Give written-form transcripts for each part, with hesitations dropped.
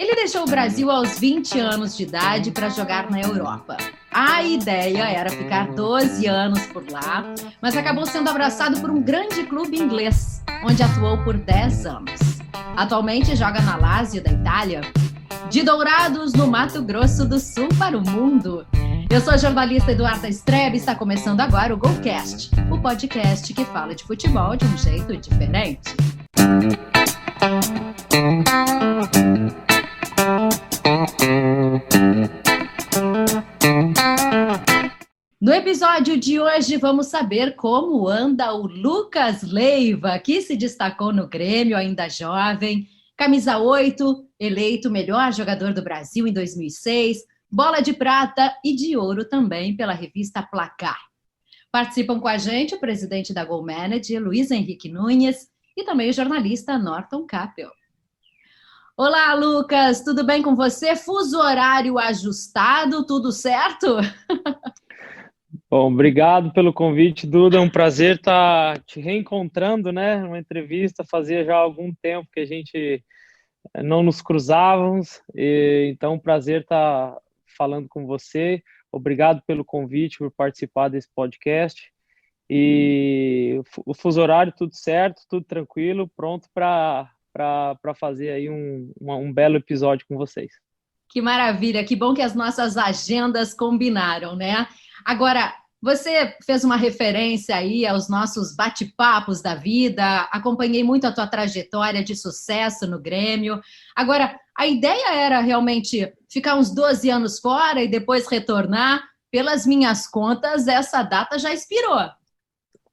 Ele deixou o Brasil aos 20 anos de idade para jogar na Europa. A ideia era ficar 12 anos por lá, mas acabou sendo abraçado por um grande clube inglês, onde atuou por 10 anos. Atualmente joga na Lazio da Itália. De Dourados, no Mato Grosso do Sul, para o mundo. Eu sou a jornalista Eduarda Strebe e está começando agora o GolCast, o podcast que fala de futebol de um jeito diferente. No episódio de hoje, vamos saber como anda o Lucas Leiva, que se destacou no Grêmio, ainda jovem, camisa 8, eleito melhor jogador do Brasil em 2006, bola de prata e de ouro também pela revista Placar. Participam com a gente o presidente da Gol Manager, Luiz Henrique Nunes, e também o jornalista Norton Capel. Olá, Lucas, tudo bem com você? Fuso horário ajustado, tudo certo? Bom, obrigado pelo convite, Duda. É um prazer estar te reencontrando, né? Uma entrevista, fazia já algum tempo que a gente não nos cruzávamos, então é um prazer estar falando com você. Obrigado pelo convite, por participar desse podcast. E o fuso horário, tudo certo, tudo tranquilo, pronto para fazer aí um belo episódio com vocês. Que maravilha, que bom que as nossas agendas combinaram, né? Agora, você fez uma referência aí aos nossos bate-papos da vida, acompanhei muito a tua trajetória de sucesso no Grêmio. Agora, a ideia era realmente ficar uns 12 anos fora e depois retornar. Pelas minhas contas, essa data já expirou.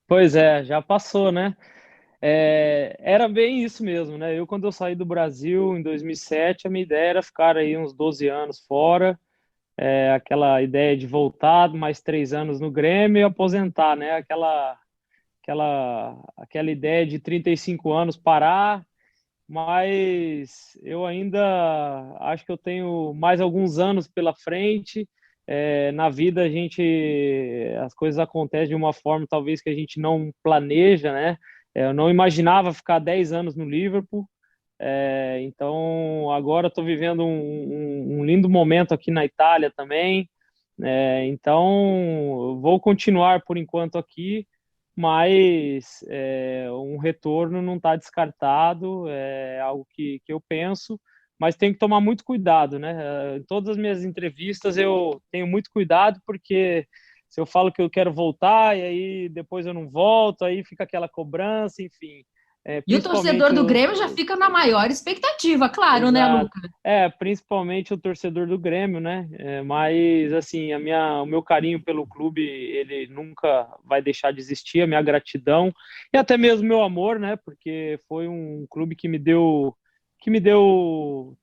Pois é, já passou, né? Era bem isso mesmo, né? Quando eu saí do Brasil em 2007, a minha ideia era ficar aí uns 12 anos fora, aquela ideia de voltar mais 3 anos no Grêmio e aposentar, né? Aquela ideia de 35 anos parar, mas eu ainda acho que eu tenho mais alguns anos pela frente. Na vida as coisas acontecem de uma forma talvez que a gente não planeja, né? Eu não imaginava ficar 10 anos no Liverpool, então agora estou vivendo um lindo momento aqui na Itália também, então vou continuar por enquanto aqui, mas um retorno não está descartado, é algo que eu penso, mas tem que tomar muito cuidado, né? Em todas as minhas entrevistas eu tenho muito cuidado, porque se eu falo que eu quero voltar e aí depois eu não volto, aí fica aquela cobrança, enfim. E o torcedor do Grêmio já fica na maior expectativa, claro, Exato. né, Lucas? Principalmente o torcedor do Grêmio, né? Mas, assim, o meu carinho pelo clube, ele nunca vai deixar de existir, a minha gratidão e até mesmo meu amor, né? Porque foi um clube que me deu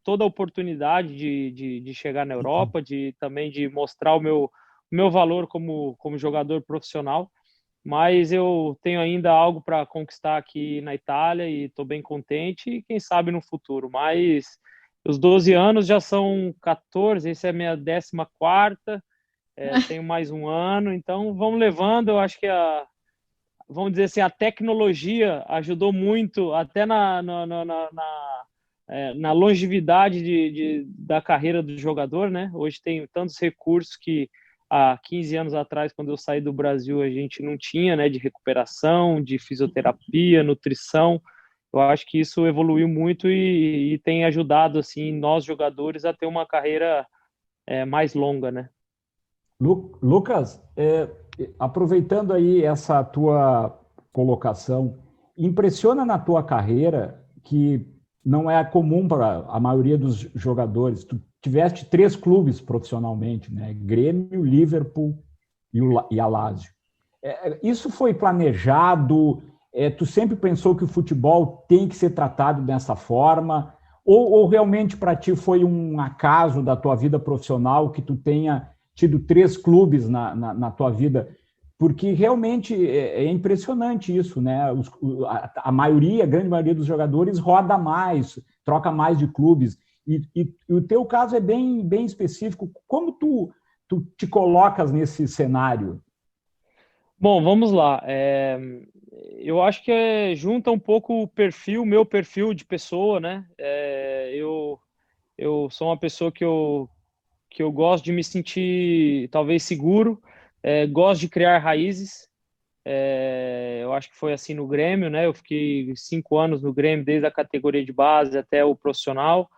toda a oportunidade de chegar na Europa, também de mostrar o meu valor como jogador profissional. Mas eu tenho ainda algo para conquistar aqui na Itália e estou bem contente, e quem sabe no futuro. Mas os 12 anos já são 14, essa é a minha 14ª, tenho mais um ano, então vamos levando. Eu acho que vamos dizer assim, a tecnologia ajudou muito até na longevidade da carreira do jogador, né? Hoje tem tantos recursos que há 15 anos atrás, quando eu saí do Brasil, a gente não tinha, né, de recuperação, de fisioterapia, nutrição. Eu acho que isso evoluiu muito e tem ajudado, assim, nós jogadores a ter uma carreira mais longa, né? Lucas, aproveitando aí essa tua colocação, impressiona na tua carreira que não é comum para a maioria dos jogadores. Tu tiveste 3 clubes profissionalmente, né? Grêmio, Liverpool e a Lazio. Isso foi planejado? Tu sempre pensou que o futebol tem que ser tratado dessa forma? Ou realmente para ti foi um acaso da tua vida profissional que tu tenha tido 3 clubes na tua vida? Porque realmente é impressionante isso, né? A grande maioria dos jogadores roda mais, troca mais de clubes. E o teu caso é bem, bem específico. Como tu te colocas nesse cenário? Bom, vamos lá. Eu acho que junta um pouco meu perfil de pessoa, né? Eu eu sou uma pessoa que eu gosto de me sentir talvez seguro, gosto de criar raízes. Eu acho que foi assim no Grêmio, né? Eu fiquei 5 anos no Grêmio, desde a categoria de base até o profissional.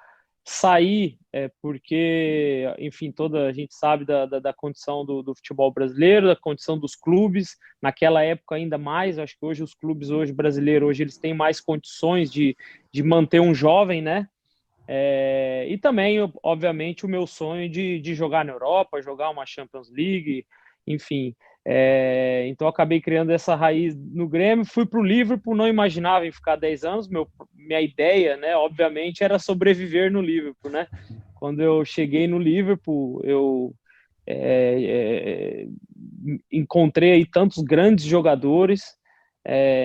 Saí porque, enfim, a gente sabe da condição do futebol brasileiro, da condição dos clubes, naquela época ainda mais. Acho que hoje os clubes brasileiros, hoje eles têm mais condições de manter um jovem, né? E também, obviamente, o meu sonho de jogar na Europa, jogar uma Champions League, enfim. Então, acabei criando essa raiz no Grêmio, fui para o Liverpool, não imaginava em ficar 10 anos, minha ideia, né, obviamente, era sobreviver no Liverpool, né? Quando eu cheguei no Liverpool, eu encontrei aí tantos grandes jogadores,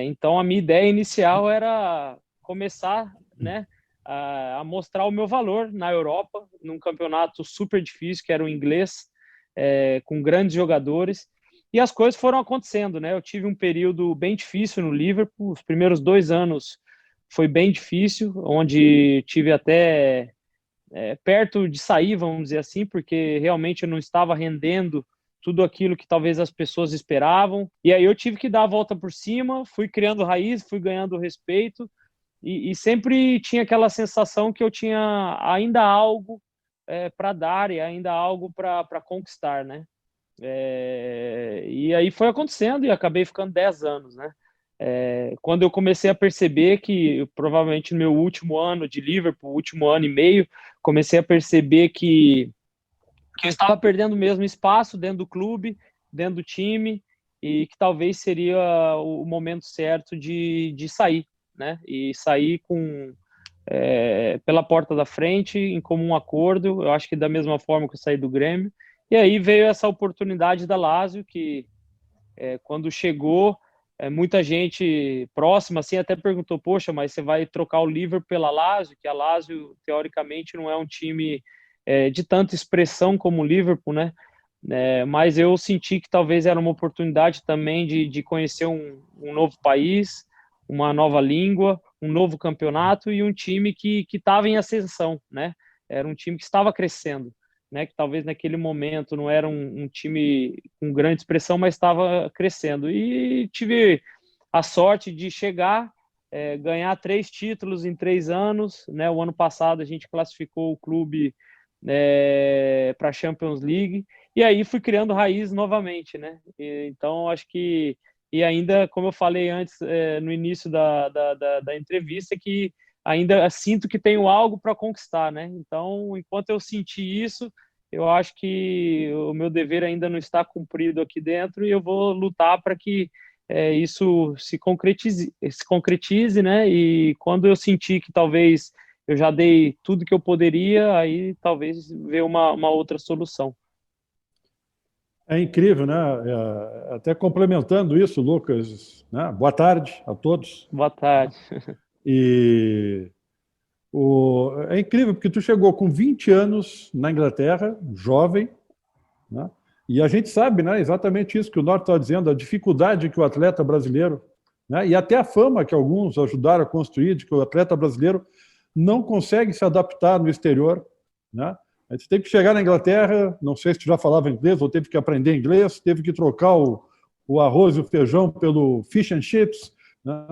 então a minha ideia inicial era começar, né, a mostrar o meu valor na Europa, num campeonato super difícil, que era o inglês, com grandes jogadores. E as coisas foram acontecendo, né? Eu tive um período bem difícil no Liverpool. Os primeiros 2 anos foi bem difícil, onde tive até perto de sair, vamos dizer assim, porque realmente eu não estava rendendo tudo aquilo que talvez as pessoas esperavam. E aí eu tive que dar a volta por cima, fui criando raiz, fui ganhando respeito e sempre tinha aquela sensação que eu tinha ainda algo para dar e ainda algo para conquistar, né? E aí foi acontecendo e acabei ficando 10 anos, né? Quando eu comecei a perceber que, provavelmente no meu último ano de Liverpool, último ano e meio, comecei a perceber que eu estava perdendo mesmo espaço dentro do clube, dentro do time, e que talvez seria o momento certo de sair, né? E sair pela porta da frente, em comum acordo. Eu acho que da mesma forma que eu saí do Grêmio. E aí veio essa oportunidade da Lazio, que quando chegou, muita gente próxima assim até perguntou: poxa, mas você vai trocar o Liverpool pela Lazio? Que a Lazio, teoricamente, não é um time de tanta expressão como o Liverpool, né? Mas eu senti que talvez era uma oportunidade também de conhecer um novo país, uma nova língua, um novo campeonato e um time que estava em ascensão, né? Era um time que estava crescendo, né, que talvez naquele momento não era um time com grande expressão, mas estava crescendo. E tive a sorte de chegar, ganhar 3 títulos em 3 anos. Né? O ano passado a gente classificou o clube para a Champions League, e aí fui criando raiz novamente. Né? Então, acho que, e ainda, como eu falei antes, no início da entrevista, que ainda sinto que tenho algo para conquistar, né? Então, enquanto eu senti isso, eu acho que o meu dever ainda não está cumprido aqui dentro e eu vou lutar para que isso se concretize, né? E quando eu sentir que talvez eu já dei tudo que eu poderia, aí talvez ver uma outra solução. É incrível, né? Até complementando isso, Lucas, né? Boa tarde a todos. Boa tarde. E é incrível, porque tu chegou com 20 anos na Inglaterra, jovem, né? E a gente sabe, né, exatamente isso que o Norte está dizendo, a dificuldade que o atleta brasileiro, né, e até a fama que alguns ajudaram a construir, de que o atleta brasileiro não consegue se adaptar no exterior. Né? A gente tem que chegar na Inglaterra, não sei se tu já falava inglês ou teve que aprender inglês, teve que trocar o arroz e o feijão pelo fish and chips, né?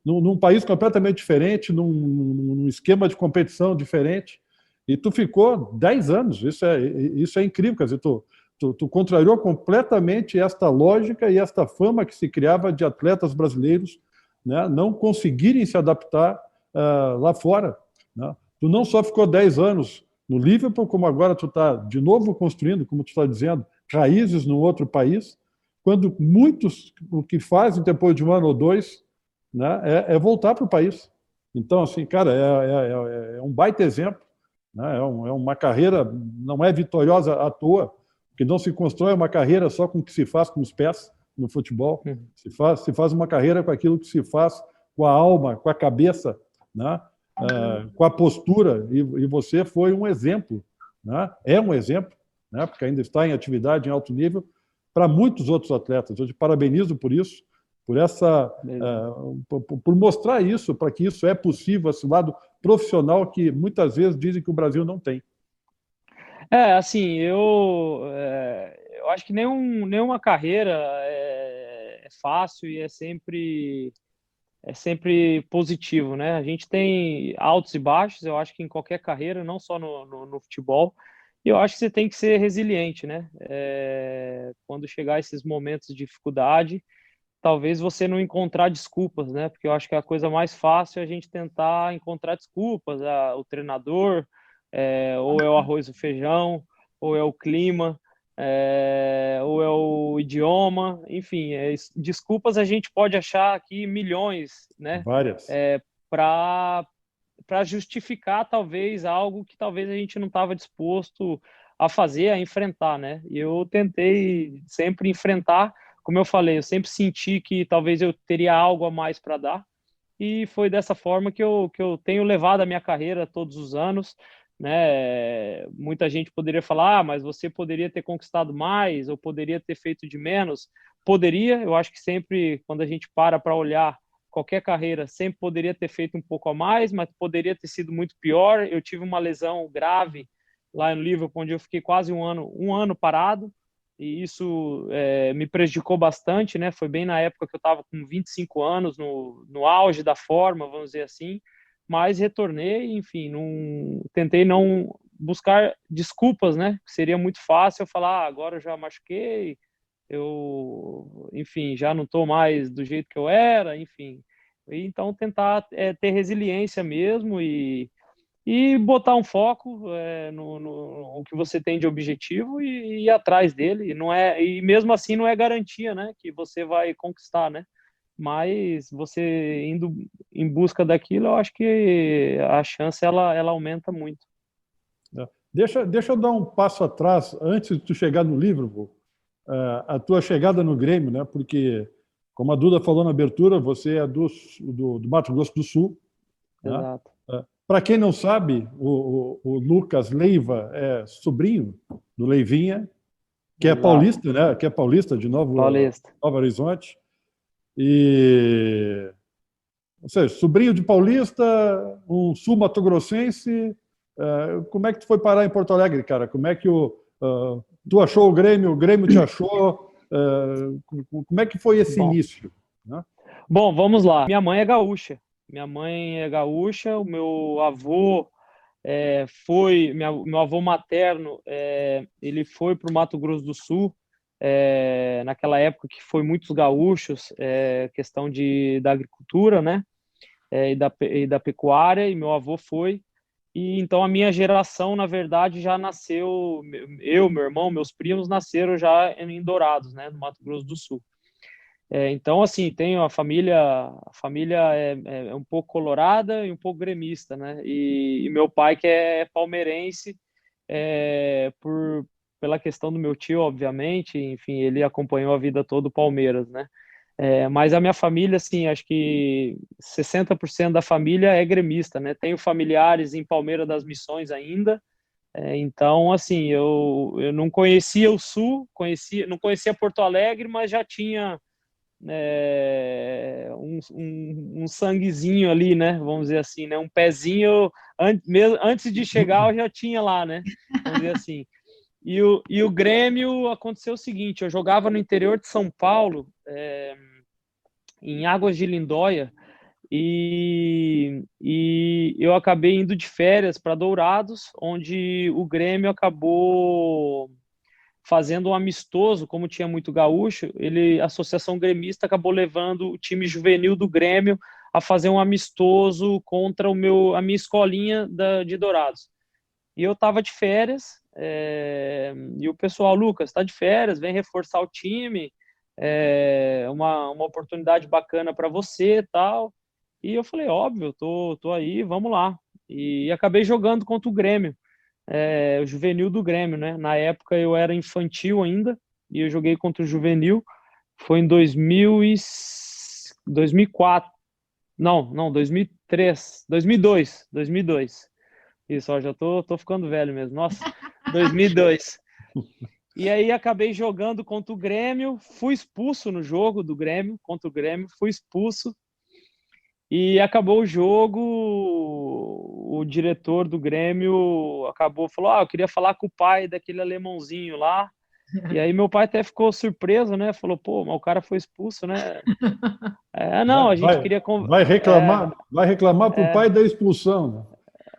Num país completamente diferente, num esquema de competição diferente, e tu ficou 10 anos, isso é incrível, quer dizer, tu contrariou completamente esta lógica e esta fama que se criava de atletas brasileiros, né, não conseguirem se adaptar lá fora. Né? Tu não só ficou 10 anos no Liverpool, como agora tu está de novo construindo, como tu está dizendo, raízes num outro país, quando muitos o que fazem depois de 1 ano ou 2, né, é voltar para o país. Então, assim, cara, é um baita exemplo, né, é uma carreira, não é vitoriosa à toa, porque não se constrói uma carreira só com o que se faz com os pés no futebol, se faz uma carreira com aquilo que se faz com a alma, com a cabeça, né, com a postura, e você foi um exemplo, né, é um exemplo, né, porque ainda está em atividade em alto nível, para muitos outros atletas. Eu te parabenizo por isso, por mostrar isso, para que isso é possível, esse lado profissional que muitas vezes dizem que o Brasil não tem. Assim, eu acho que nenhuma carreira é fácil e é sempre positivo, né? A gente tem altos e baixos, eu acho que em qualquer carreira, não só no futebol, e eu acho que você tem que ser resiliente, né? Quando chegar esses momentos de dificuldade, talvez você não encontrar desculpas, né? Porque eu acho que a coisa mais fácil é a gente tentar encontrar desculpas, o treinador, ou é o arroz e o feijão, ou é o clima, ou é o idioma, enfim, desculpas a gente pode achar aqui milhões, né? Várias. Para justificar talvez algo que talvez a gente não estava disposto a fazer, a enfrentar, né? E eu tentei sempre enfrentar, como eu falei, eu sempre senti que talvez eu teria algo a mais para dar, e foi dessa forma que eu tenho levado a minha carreira todos os anos, né? Muita gente poderia falar, mas você poderia ter conquistado mais, ou poderia ter feito de menos. Poderia, eu acho que sempre, quando a gente para olhar qualquer carreira, sempre poderia ter feito um pouco a mais, mas poderia ter sido muito pior. Eu tive uma lesão grave lá no Liverpool, onde eu fiquei quase um ano parado, e isso me prejudicou bastante, né? Foi bem na época que eu estava com 25 anos, no auge da forma, vamos dizer assim, mas retornei, enfim, tentei não buscar desculpas, né? Seria muito fácil eu falar, agora eu já machuquei, enfim, já não estou mais do jeito que eu era, enfim. Então, tentar ter resiliência mesmo e botar um foco no que você tem de objetivo e ir atrás dele. E mesmo assim não é garantia, né, que você vai conquistar, né? Mas você indo em busca daquilo, eu acho que a chance ela aumenta muito. Deixa eu dar um passo atrás, antes de tu chegar no Liverpool, a tua chegada no Grêmio, né? Porque, como a Duda falou na abertura, você é do Mato Grosso do Sul. Exato. Né? Para quem não sabe, o Lucas Leiva é sobrinho do Leivinha, que é paulista, né? Que é paulista de Novo Horizonte. Ou seja, sobrinho de paulista, um sul-mato-grossense. Como é que tu foi parar em Porto Alegre, cara? Como é que tu achou o Grêmio te achou? Como é que foi esse início? Né? Bom, vamos lá. Minha mãe é gaúcha. O meu avô meu avô materno, ele foi para o Mato Grosso do Sul, naquela época que foi muitos gaúchos, questão da agricultura, né, e da pecuária, e meu avô foi. E então a minha geração, na verdade, já nasceu, meu irmão, meus primos nasceram já em Dourados, né, no Mato Grosso do Sul. Então, assim, tenho a família é um pouco colorada e um pouco gremista, né? E meu pai, que é palmeirense, pela questão do meu tio, obviamente, enfim, ele acompanhou a vida toda o Palmeiras, né? Mas a minha família, assim, acho que 60% da família é gremista, né? Tenho familiares em Palmeira das Missões ainda. Então, assim, eu não conhecia o Sul, não conhecia Porto Alegre, mas já tinha um sanguezinho ali, né? Vamos dizer assim, né? Um pezinho, antes de chegar eu já tinha lá, né? Vamos dizer assim. E o Grêmio, aconteceu o seguinte, eu jogava no interior de São Paulo, em Águas de Lindóia, e eu acabei indo de férias para Dourados, onde o Grêmio acabou fazendo um amistoso, como tinha muito gaúcho, a Associação Gremista acabou levando o time juvenil do Grêmio a fazer um amistoso contra a minha escolinha de Dourados. E eu estava de férias, e o pessoal, Lucas, está de férias, vem reforçar o time, uma oportunidade bacana para você e tal. E eu falei, óbvio, tô aí, vamos lá. E acabei jogando contra o Grêmio. O juvenil do Grêmio, né? Na época eu era infantil ainda e eu joguei contra o juvenil. Foi em 2004. Não, 2003. 2002. Isso, ó, já tô ficando velho mesmo. Nossa, 2002. E aí acabei jogando contra o Grêmio, fui expulso no jogo do Grêmio, contra o Grêmio, fui expulso. E acabou o jogo, o diretor do Grêmio falou, eu queria falar com o pai daquele alemãozinho lá. E aí meu pai até ficou surpreso, né? Falou, pô, mas o cara foi expulso, né? Não, a gente queria... Vai reclamar pro pai da expulsão, né?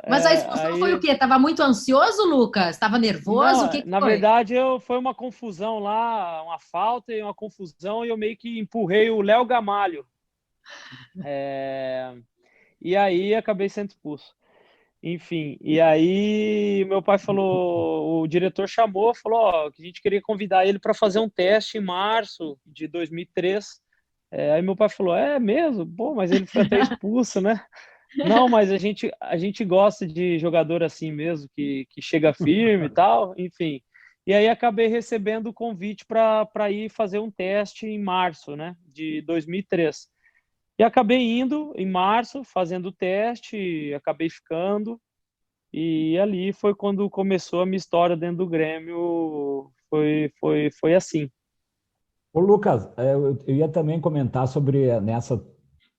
Mas a expulsão foi o quê? Estava muito ansioso, Lucas? Estava nervoso? Não, O que na foi? verdade, foi uma confusão lá, uma falta e uma confusão, e eu meio que empurrei o Léo Gamalho. E aí acabei sendo expulso. Enfim, e aí meu pai falou, o diretor chamou, falou que a gente queria convidar ele para fazer um teste em março de 2003. Aí meu pai falou, é mesmo? Pô, mas ele foi até expulso, né? Não, mas a gente gosta de jogador assim mesmo, que chega firme e tal, enfim. E aí acabei recebendo o convite para ir fazer um teste em março, né, de 2003. E acabei indo em março, fazendo o teste, acabei ficando. E ali foi quando começou a minha história dentro do Grêmio, foi assim. Ô, Lucas, eu ia também comentar sobre nessa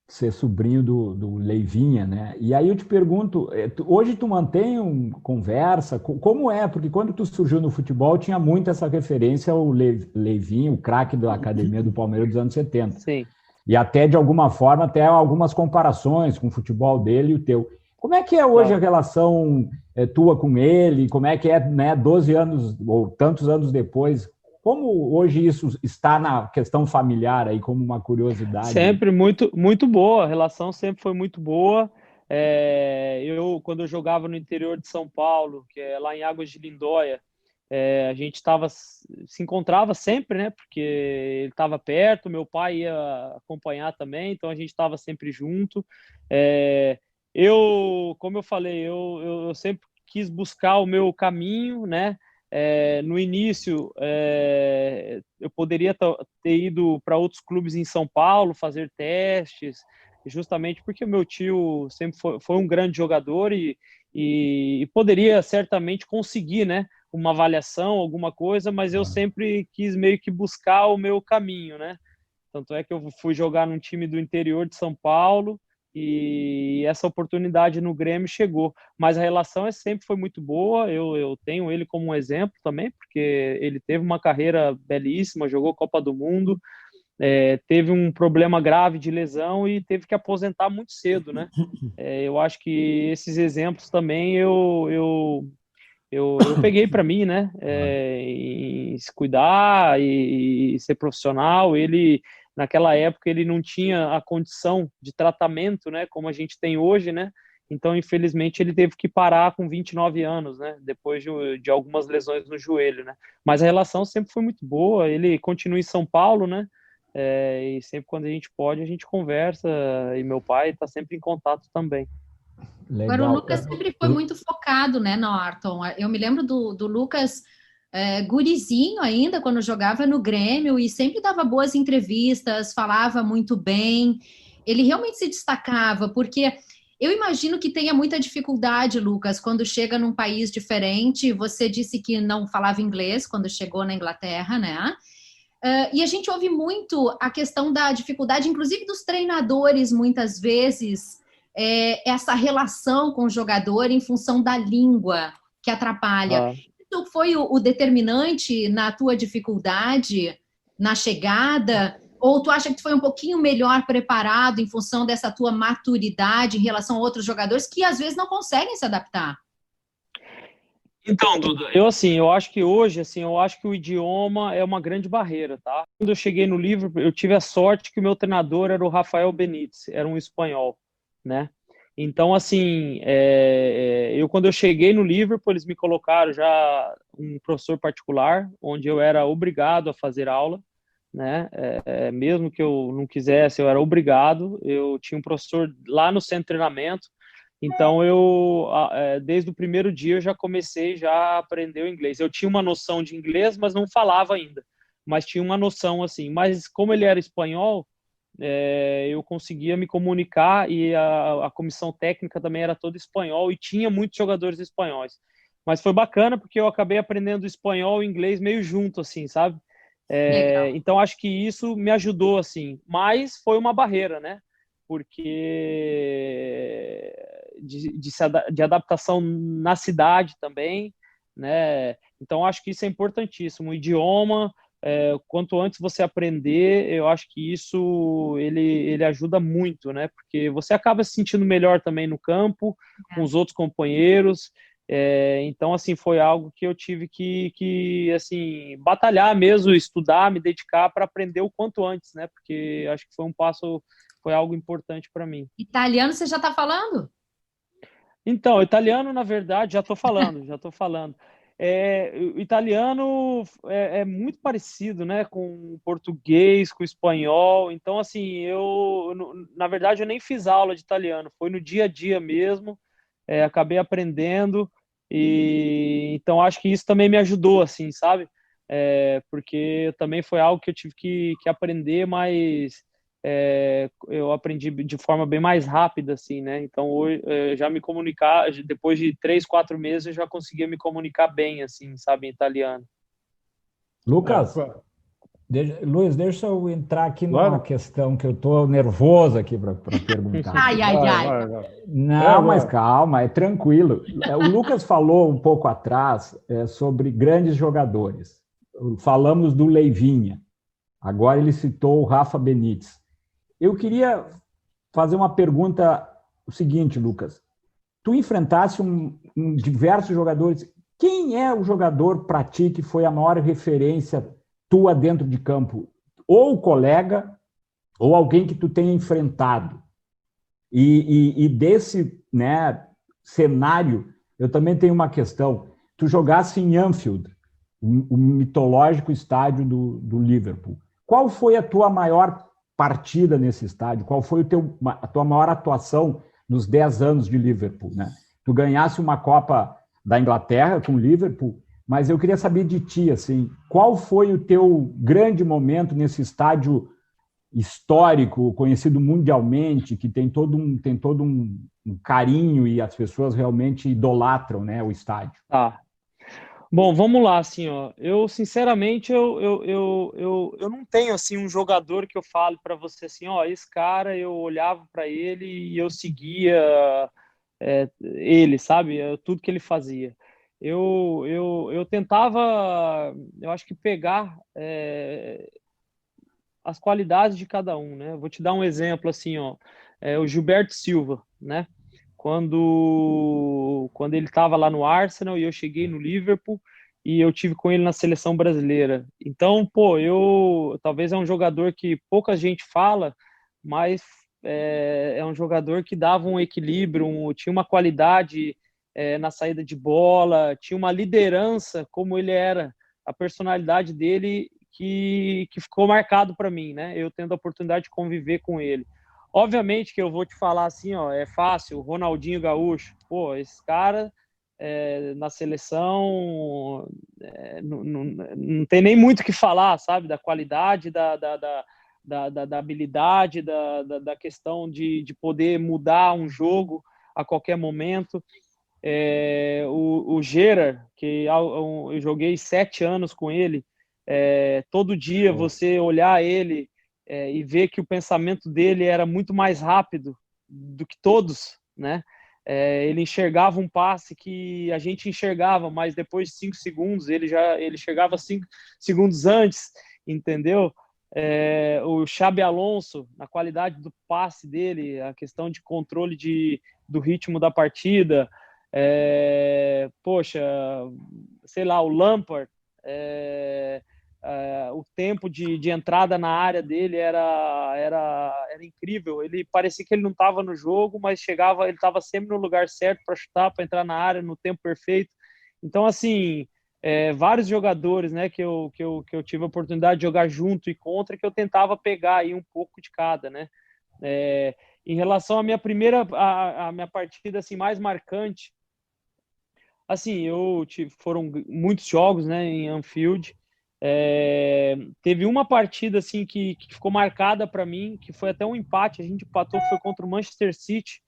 ser sobrinho do Leivinha, né? E aí eu te pergunto, hoje tu mantém conversa? Como é? Porque quando tu surgiu no futebol tinha muito essa referência ao Leivinha, o craque da academia do Palmeiras dos anos 70. Sim. E até, de alguma forma, até algumas comparações com o futebol dele e o teu. Como é que é hoje a relação tua com ele? Como é que é, né, 12 anos ou tantos anos depois? Como hoje isso está na questão familiar aí, como uma curiosidade? Sempre muito, muito boa, a relação sempre foi muito boa. Quando eu jogava no interior de São Paulo, que é lá em Águas de Lindóia, a gente se encontrava sempre, né? Porque ele estava perto, meu pai ia acompanhar também, então a gente estava sempre junto. Como eu falei, eu sempre quis buscar o meu caminho, né? No início, eu poderia ter ido para outros clubes em São Paulo fazer testes, justamente porque meu tio sempre foi um grande jogador e poderia certamente conseguir, né, uma avaliação, alguma coisa, mas eu sempre quis meio que buscar o meu caminho, né? Tanto é que eu fui jogar num time do interior de São Paulo, e essa oportunidade no Grêmio chegou. Mas a relação sempre foi muito boa, eu tenho ele como um exemplo também, porque ele teve uma carreira belíssima, jogou Copa do Mundo, teve um problema grave de lesão e teve que aposentar muito cedo, né? Eu acho que esses exemplos também eu peguei para mim, né? Em se cuidar e ser profissional. Naquela época ele não tinha a condição de tratamento, né, como a gente tem hoje, né? Então, infelizmente, ele teve que parar com 29 anos, né, depois de algumas lesões no joelho, né? Mas a relação sempre foi muito boa. Ele continua em São Paulo, né? E sempre quando a gente pode, a gente conversa. E meu pai está sempre em contato também. Legal. Agora, o Lucas sempre foi muito focado, né, Norton? Eu me lembro do Lucas gurizinho ainda, quando jogava no Grêmio, e sempre dava boas entrevistas, falava muito bem. Ele realmente se destacava, porque eu imagino que tenha muita dificuldade, Lucas, quando chega num país diferente. Você disse que não falava inglês quando chegou na Inglaterra, né? E a gente ouve muito a questão da dificuldade, inclusive dos treinadores, muitas vezes, essa relação com o jogador em função da língua que atrapalha. Isso foi o determinante na tua dificuldade na chegada? Ou tu acha que tu foi um pouquinho melhor preparado em função dessa tua maturidade em relação a outros jogadores que às vezes não conseguem se adaptar? Então, Duda, eu acho que hoje, eu acho que o idioma é uma grande barreira, tá? Quando eu cheguei no Liverpool, eu tive a sorte que o meu treinador era o Rafael Benítez, era um espanhol, né? Então, quando eu cheguei no Liverpool, eles me colocaram já um professor particular, onde eu era obrigado a fazer aula, né? Mesmo que eu não quisesse, eu era obrigado. Eu tinha um professor lá no centro de treinamento, então desde o primeiro dia eu já comecei a aprender o inglês. Eu tinha uma noção de inglês, mas não falava ainda, mas tinha uma noção assim. Mas como ele era espanhol, eu conseguia me comunicar, e a comissão técnica também era toda espanhol e tinha muitos jogadores espanhóis. Mas foi bacana porque eu acabei aprendendo espanhol e inglês meio junto, assim, sabe? Então acho que isso me ajudou, assim. Mas foi uma barreira, né? porque de adaptação na cidade também, né? Então, acho que isso é importantíssimo. O idioma, quanto antes você aprender, eu acho que isso ele ajuda muito, né? Porque você acaba se sentindo melhor também no campo, com os outros companheiros. Então, assim, foi algo que eu tive que assim, batalhar mesmo, estudar, me dedicar para aprender o quanto antes, né? Porque acho que foi algo importante para mim. Italiano você já está falando? Então, italiano, na verdade, já estou falando. O italiano é muito parecido, né, com o português, com o espanhol. Então, assim, na verdade, eu nem fiz aula de italiano. Foi no dia a dia mesmo. Acabei aprendendo. E então, acho que isso também me ajudou, assim, sabe? Porque também foi algo que eu tive que aprender, mas eu aprendi de forma bem mais rápida, assim, né? Então, hoje, já me comunicar, depois de 3, 4 meses, eu já conseguia me comunicar bem, assim, sabe, em italiano. Lucas, Luiz, deixa eu entrar aqui numa Claro. questão que eu estou nervoso aqui para perguntar. Ai. Vai. Não, mas calma, é tranquilo. O Lucas falou um pouco atrás sobre grandes jogadores. Falamos do Leivinha. Agora ele citou o Rafa Benítez. Eu queria fazer uma pergunta, o seguinte, Lucas. Tu enfrentasse diversos jogadores. Quem é o jogador para ti que foi a maior referência tua dentro de campo? Ou colega, ou alguém que tu tenha enfrentado? E desse, né, cenário, eu também tenho uma questão. Tu jogasse em Anfield, o mitológico estádio do Liverpool. Qual foi a tua maior partida nesse estádio? Qual foi a tua maior atuação nos 10 anos de Liverpool, né? Tu ganhasse uma Copa da Inglaterra com o Liverpool, mas eu queria saber de ti, assim, qual foi o teu grande momento nesse estádio histórico, conhecido mundialmente, que tem todo um carinho e as pessoas realmente idolatram, né, o estádio? Bom, vamos lá, assim, ó. Eu, sinceramente, eu não tenho, assim, um jogador que eu falo para você, assim, ó, esse cara, eu olhava para ele e eu seguia ele, sabe? Tudo que ele fazia. Eu tentava, eu acho que pegar as qualidades de cada um, né? Vou te dar um exemplo, assim, ó. O Gilberto Silva, né? Quando ele estava lá no Arsenal e eu cheguei no Liverpool e eu tive com ele na seleção brasileira. Então, pô, talvez é um jogador que pouca gente fala, mas é um jogador que dava um equilíbrio, tinha uma qualidade na saída de bola, tinha uma liderança como ele era, a personalidade dele que ficou marcado para mim, né? Eu tendo a oportunidade de conviver com ele. Obviamente que eu vou te falar assim, ó, é fácil, Ronaldinho Gaúcho, pô, esse cara na seleção não tem nem muito o que falar, sabe, da qualidade, da habilidade, da questão de poder mudar um jogo a qualquer momento. O Gerrard, que eu joguei 7 anos com ele, todo dia você olhar ele e ver que o pensamento dele era muito mais rápido do que todos, né? Ele enxergava um passe que a gente enxergava, mas depois de 5 segundos ele chegava 5 segundos antes, entendeu? O Xabi Alonso, na qualidade do passe dele, a questão de controle do ritmo da partida, poxa, sei lá, o Lampard, o tempo de entrada na área dele era incrível. Ele parecia que ele não estava no jogo, mas ele estava sempre no lugar certo para chutar, para entrar na área no tempo perfeito. Então, assim, vários jogadores, né, que eu tive a oportunidade de jogar junto e contra, que eu tentava pegar aí um pouco de cada, né? Em relação à minha a minha partida assim mais marcante, assim, foram muitos jogos, né, em Anfield. Teve uma partida assim que ficou marcada para mim, que foi até um empate, a gente empatou, foi contra o Manchester City,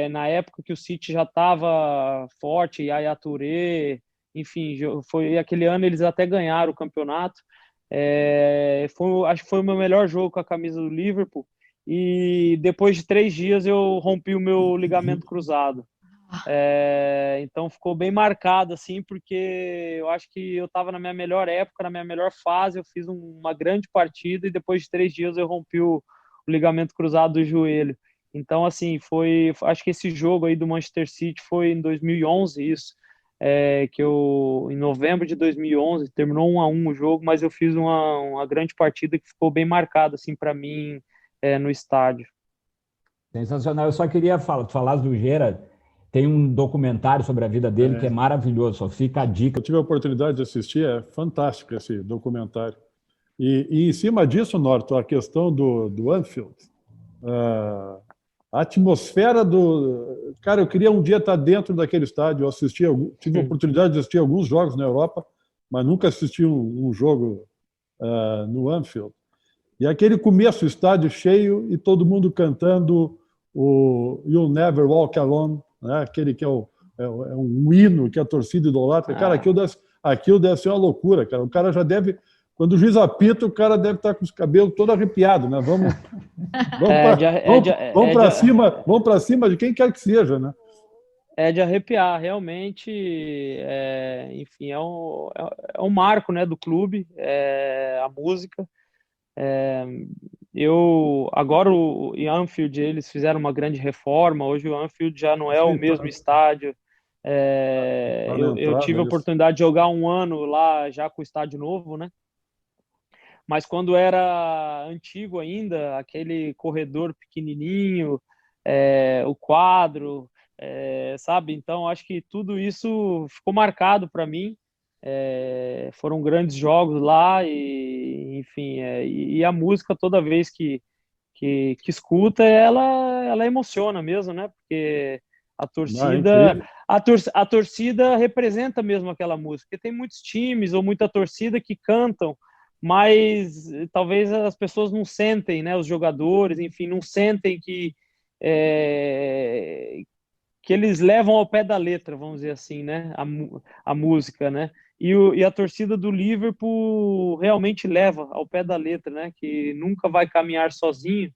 na época que o City já estava forte, Yaya Touré, enfim, foi aquele ano eles até ganharam o campeonato. Acho que foi o meu melhor jogo com a camisa do Liverpool. e depois de 3 dias eu rompi o meu ligamento cruzado. Então ficou bem marcado, assim, porque eu acho que eu estava na minha melhor época, na minha melhor fase, eu fiz uma grande partida e depois de 3 dias eu rompi o ligamento cruzado do joelho. Então, assim, acho que esse jogo aí do Manchester City foi em 2011, isso, em novembro de 2011, terminou 1-1 o jogo, mas eu fiz uma grande partida que ficou bem marcada, assim, para mim, no estádio. Sensacional. Eu só queria falar do Gerrard. Tem um documentário sobre a vida dele que é maravilhoso, só fica a dica. Eu tive a oportunidade de assistir, é fantástico esse documentário. E em cima disso, Norton, a questão do Anfield, a atmosfera do... Cara, eu queria um dia estar dentro daquele estádio. Eu tive a oportunidade de assistir alguns jogos na Europa, mas nunca assisti um jogo no Anfield. E aquele começo, o estádio cheio e todo mundo cantando o You'll Never Walk Alone, né? Aquele que é um hino que a torcida idolatra. Cara, aquilo deve ser uma loucura, cara. O cara já deve... Quando o juiz apita, o cara deve estar com os cabelos todo arrepiado, né? Vamos para cima de quem quer que seja, né? É de arrepiar, realmente. Enfim, é um marco, né, do clube, a música. Agora em Anfield eles fizeram uma grande reforma. Hoje o Anfield já não é o mesmo estádio. Eu tive a oportunidade de jogar 1 ano lá já com o estádio novo, né? Mas quando era antigo ainda, aquele corredor pequenininho, o quadro, sabe? Então acho que tudo isso ficou marcado para mim. Foram grandes jogos lá e, enfim, e a música toda vez que escuta, ela emociona mesmo, né? Porque a torcida representa mesmo aquela música. Porque tem muitos times ou muita torcida que cantam, mas talvez as pessoas não sentem, né? Os jogadores, enfim, não sentem que eles levam ao pé da letra, vamos dizer assim, né? A música, né? E a torcida do Liverpool realmente leva ao pé da letra, né? Que nunca vai caminhar sozinho.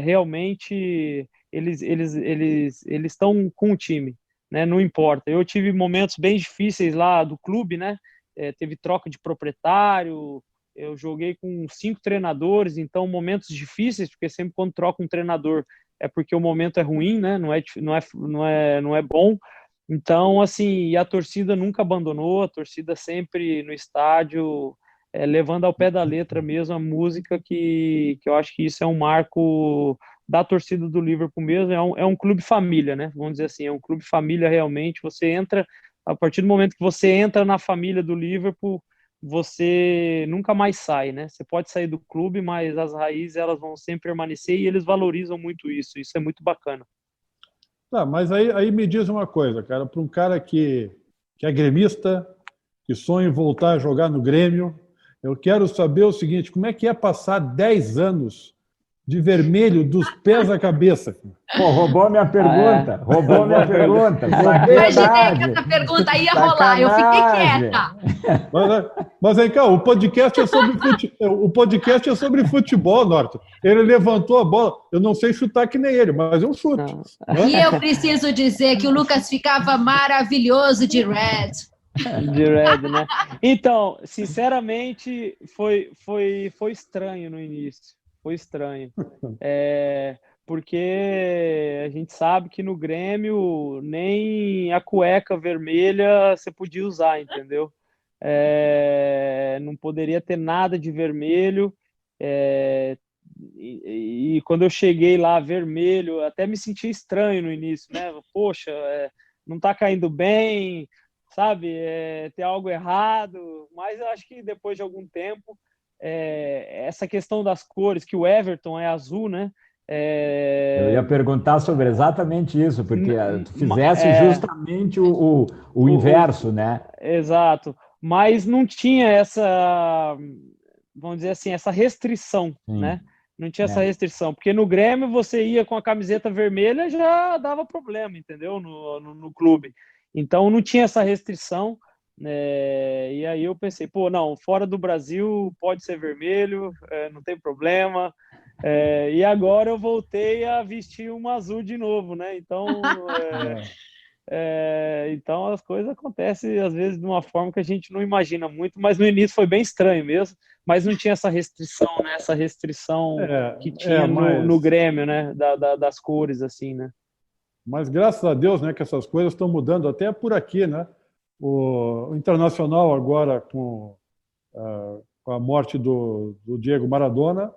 Realmente eles estão com o time, né? Não importa. Eu tive momentos bem difíceis lá do clube, né? Teve troca de proprietário. Eu joguei com 5 treinadores, então momentos difíceis, porque sempre quando troca um treinador é porque o momento é ruim, né? Não é bom. Então, assim, e a torcida nunca abandonou, a torcida sempre no estádio, levando ao pé da letra mesmo a música, que eu acho que isso é um marco da torcida do Liverpool mesmo. É um clube família, né? Vamos dizer assim, é um clube família realmente. Você entra, a partir do momento que você entra na família do Liverpool, você nunca mais sai, né? Você pode sair do clube, mas as raízes elas vão sempre permanecer e eles valorizam muito isso. Isso é muito bacana. Tá, mas aí me diz uma coisa, cara, para um cara que é gremista, que sonha em voltar a jogar no Grêmio, eu quero saber o seguinte: como é que é passar 10 anos de vermelho dos pés à cabeça? Pô, roubou minha pergunta. Roubou minha pergunta. Imaginei que essa pergunta ia rolar. Eu fiquei quieta. Mas aí, cara, o podcast é sobre futebol, Norton. Ele levantou a bola. Eu não sei chutar que nem ele, mas eu chuto. E eu preciso dizer que o Lucas ficava maravilhoso de red. De red, né? Então, sinceramente, foi estranho no início. Foi estranho. Porque a gente sabe que no Grêmio nem a cueca vermelha você podia usar, entendeu? Não poderia ter nada de vermelho. E quando eu cheguei lá vermelho, até me senti estranho no início, né? Poxa, não tá caindo bem, sabe? Tem algo errado. Mas eu acho que depois de algum tempo, essa questão das cores, que o Everton é azul, né? Eu ia perguntar sobre exatamente isso, porque tu fizesse justamente o inverso, né? Exato. Mas não tinha essa, vamos dizer assim, essa restrição, né? Não tinha essa restrição, porque no Grêmio você ia com a camiseta vermelha já dava problema, entendeu? No clube. Então não tinha essa restrição. E aí eu pensei, pô, não, fora do Brasil pode ser vermelho, não tem problema. E agora eu voltei a vestir uma azul de novo, né? Então as coisas acontecem às vezes de uma forma que a gente não imagina muito, mas no início foi bem estranho mesmo, mas não tinha essa restrição, né? Essa restrição que tinha no Grêmio, né? Das cores, assim, né? Mas graças a Deus, né, que essas coisas estão mudando até por aqui, né? O Internacional agora com a morte do Diego Maradona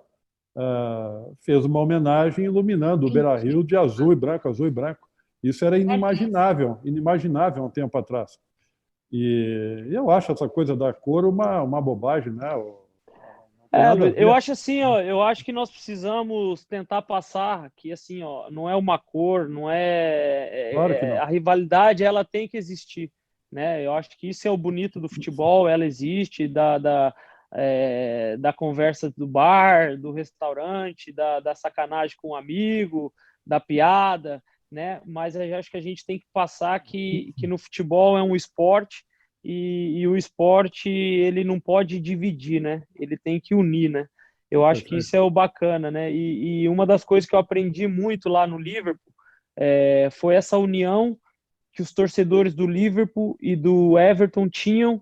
fez uma homenagem iluminando o Beira-Rio de azul e branco, azul e branco. Isso era inimaginável há um tempo atrás. E eu acho essa coisa da cor uma bobagem, né? Eu acho assim, ó, eu acho que nós precisamos tentar passar que assim, ó, não é uma cor, não é, claro que não. A rivalidade ela tem que existir, né? Eu acho que isso é o bonito do futebol, ela existe da conversa do bar, do restaurante, da sacanagem com um amigo, da piada, né? Mas eu acho que a gente tem que passar que no futebol é um esporte. E o esporte, ele não pode dividir, né? Ele tem que unir, né? Eu acho que isso é o bacana, né? E uma das coisas que eu aprendi muito lá no Liverpool foi essa união que os torcedores do Liverpool e do Everton tinham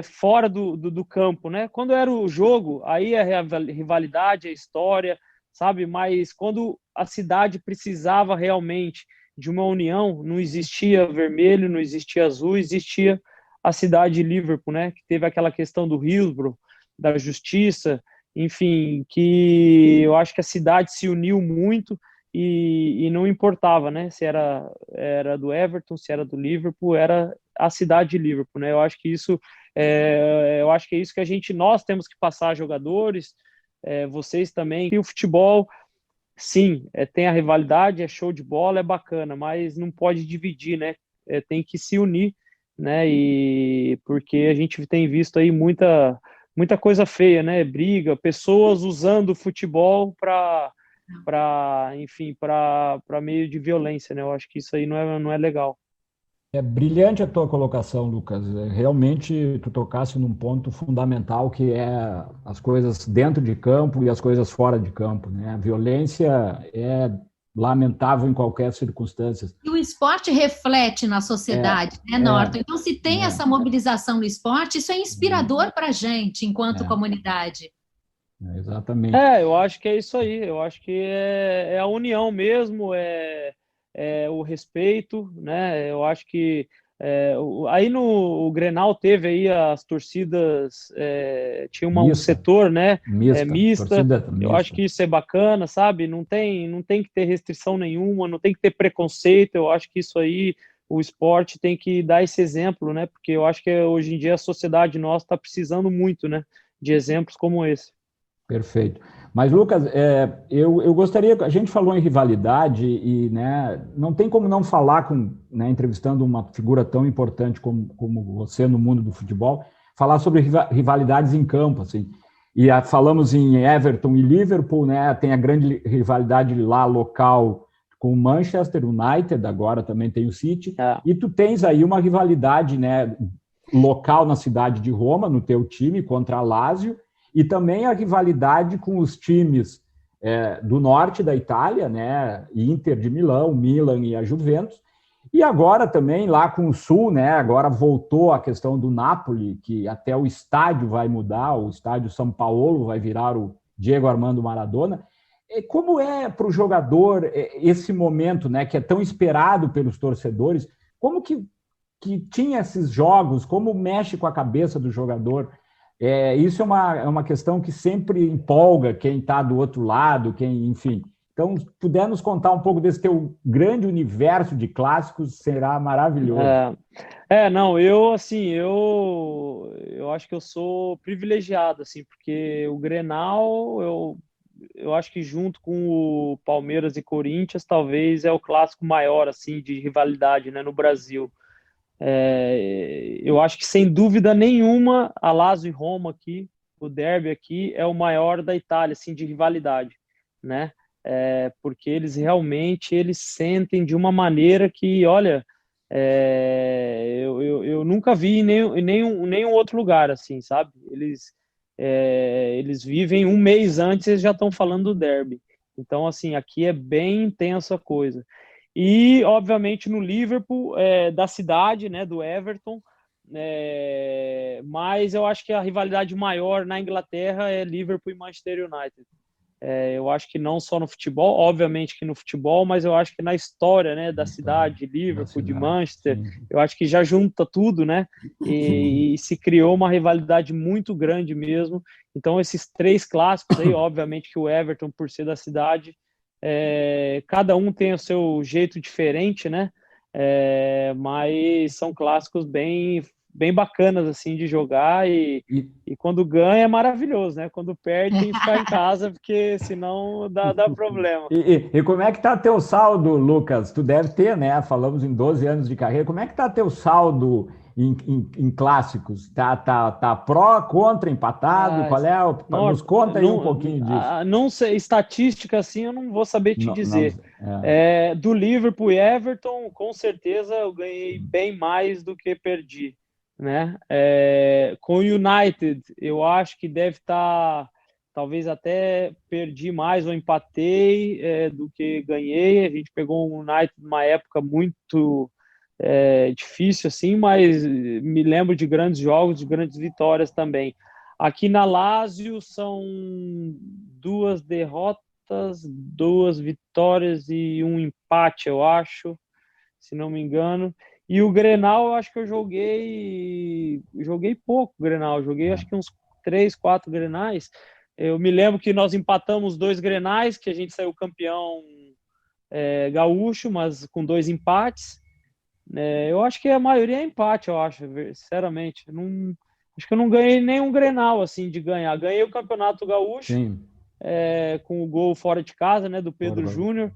fora do campo, né? Quando era o jogo, aí a rivalidade, a história, sabe? Mas quando a cidade precisava realmente de uma união, não existia vermelho, não existia azul, existia a cidade de Liverpool, né? Que teve aquela questão do Hillsborough, da justiça, enfim, que eu acho que a cidade se uniu muito e não importava, né? Se era do Everton, se era do Liverpool, era a cidade de Liverpool, né? Eu acho que isso é isso que nós temos que passar a jogadores, vocês também, e o futebol. Sim, tem a rivalidade, é show de bola, é bacana, mas não pode dividir, né? Tem que se unir, né? E porque a gente tem visto aí muita coisa feia, né? Briga, pessoas usando o futebol para meio de violência, né? Eu acho que isso aí não é legal. É brilhante a tua colocação, Lucas. Realmente tu tocasse num ponto fundamental que é as coisas dentro de campo e as coisas fora de campo, né? A violência é lamentável em qualquer circunstância. E o esporte reflete na sociedade, né, Norton? Então, se tem essa mobilização no esporte, isso é inspirador para a gente, enquanto comunidade. Exatamente. Eu acho que é isso aí. Eu acho que é a união mesmo, o respeito, né? Eu acho que aí o Grenal teve aí as torcidas, tinha um setor, né? Mista. Eu acho que isso é bacana, sabe? Não tem que ter restrição nenhuma, não tem que ter preconceito. Eu acho que isso aí o esporte tem que dar esse exemplo, né? Porque eu acho que hoje em dia a sociedade nossa está precisando muito, né? De exemplos como esse. Perfeito. Mas, Lucas, eu gostaria... A gente falou em rivalidade e, né, não tem como não falar entrevistando uma figura tão importante como você no mundo do futebol, falar sobre rivalidades em campo, assim. E falamos em Everton e Liverpool, né? Tem a grande rivalidade lá local com o Manchester United, agora também tem o City. E tu tens aí uma rivalidade, né, local na cidade de Roma, no teu time, contra a Lazio, e também a rivalidade com os times do norte da Itália, né? Inter de Milão, Milan e a Juventus. E agora também lá com o sul, né? Agora voltou a questão do Napoli, que até o estádio vai mudar, o estádio São Paulo vai virar o Diego Armando Maradona. Como é para o jogador esse momento, né? Que é tão esperado pelos torcedores? Como que tinha esses jogos? Como mexe com a cabeça do jogador? Isso é uma questão que sempre empolga quem está do outro lado, enfim. Então, se puder nos contar um pouco desse teu grande universo de clássicos, será maravilhoso. Eu acho que eu sou privilegiado, assim, porque o Grenal, eu acho que junto com o Palmeiras e Corinthians, talvez é o clássico maior, assim, de rivalidade, né, no Brasil. Eu acho que sem dúvida nenhuma a Lazio e Roma aqui, o derby aqui é o maior da Itália, assim, de rivalidade, né? Porque eles sentem de uma maneira que, olha, eu nunca vi em nenhum outro lugar, assim, sabe? eles vivem um mês antes, eles já estão falando do derby. Então, assim, aqui é bem intensa a coisa. E, obviamente, no Liverpool, da cidade, né, do Everton, mas eu acho que a rivalidade maior na Inglaterra é Liverpool e Manchester United. Eu acho que não só no futebol, obviamente que no futebol, mas eu acho que na história, né, da cidade, de Liverpool, de Manchester, eu acho que já junta tudo, né, e se criou uma rivalidade muito grande mesmo. Então, esses 3 clássicos aí, obviamente que o Everton, por ser da cidade, cada um tem o seu jeito diferente, né, mas são clássicos bem bacanas assim de jogar e quando ganha é maravilhoso, né? Quando perde tem que ficar em casa porque senão dá problema. E como é que tá teu saldo, Lucas? Tu deve ter, né? Falamos em 12 anos de carreira. Como é que tá teu saldo em clássicos? Tá pró, contra, empatado? Qual é nos conta aí um pouquinho disso. Não sei, estatística assim eu não vou saber te dizer. Do Liverpool e Everton, com certeza eu ganhei bem mais do que perdi. Né? Com o United, eu acho que deve estar, talvez até perdi mais ou empatei do que ganhei. A gente pegou o United numa época muito difícil, assim, mas me lembro de grandes jogos, de grandes vitórias também. Aqui na Lazio são 2 derrotas, 2 vitórias e 1 empate, eu acho, se não me engano. E o Grenal, eu acho que eu joguei pouco Grenal, joguei acho que uns 3, 4 Grenais. Eu me lembro que nós empatamos 2 Grenais, que a gente saiu campeão gaúcho, mas com 2 empates. Eu acho que a maioria é empate, eu acho, sinceramente. Acho que eu não ganhei nenhum Grenal, assim, de ganhar. Ganhei o Campeonato Gaúcho, com o gol fora de casa, né, do Pedro Júnior.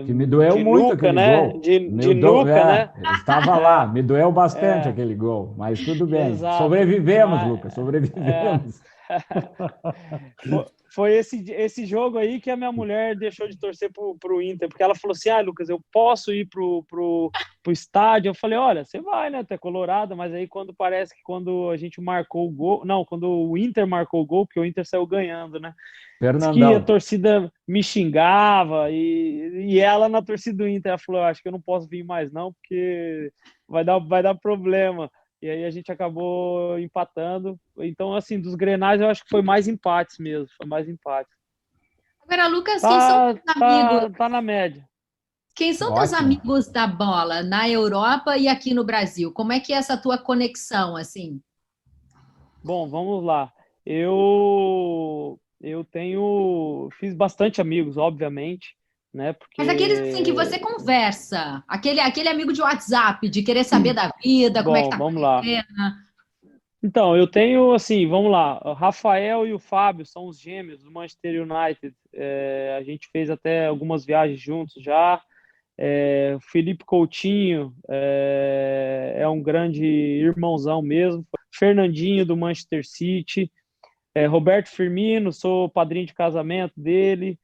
Que me doeu muito Nuca, aquele né? gol. De Nuca, né? Estava lá, me doeu bastante aquele gol, mas tudo bem. Exato. Sobrevivemos, Lucas, sobrevivemos. Foi esse jogo aí que a minha mulher deixou de torcer pro Inter, porque ela falou assim, Lucas, eu posso ir pro estádio? Eu falei, olha, você vai, né, tu é colorado, mas aí parece que quando a gente marcou o gol, não, quando o Inter marcou o gol, porque o Inter saiu ganhando, né, que a torcida me xingava e ela na torcida do Inter, ela falou, acho que eu não posso vir mais não, porque vai dar problema. E aí a gente acabou empatando. Então, assim, dos Grenais, eu acho que foi mais empates mesmo. Foi mais empates. Agora, Lucas, quem são teus amigos? Tá na média. Quem são teus amigos da bola na Europa e aqui no Brasil? Como é que é essa tua conexão, assim? Bom, vamos lá. Eu fiz bastante amigos, obviamente. Né? Porque... Mas aqueles assim que você conversa, aquele amigo de WhatsApp, de querer saber da vida, como é que tá vamos lá. Então, eu tenho, assim, vamos lá, o Rafael e o Fábio são os gêmeos do Manchester United, a gente fez até algumas viagens juntos já, o Felipe Coutinho é um grande irmãozão mesmo, Fernandinho do Manchester City, Roberto Firmino, sou padrinho de casamento dele,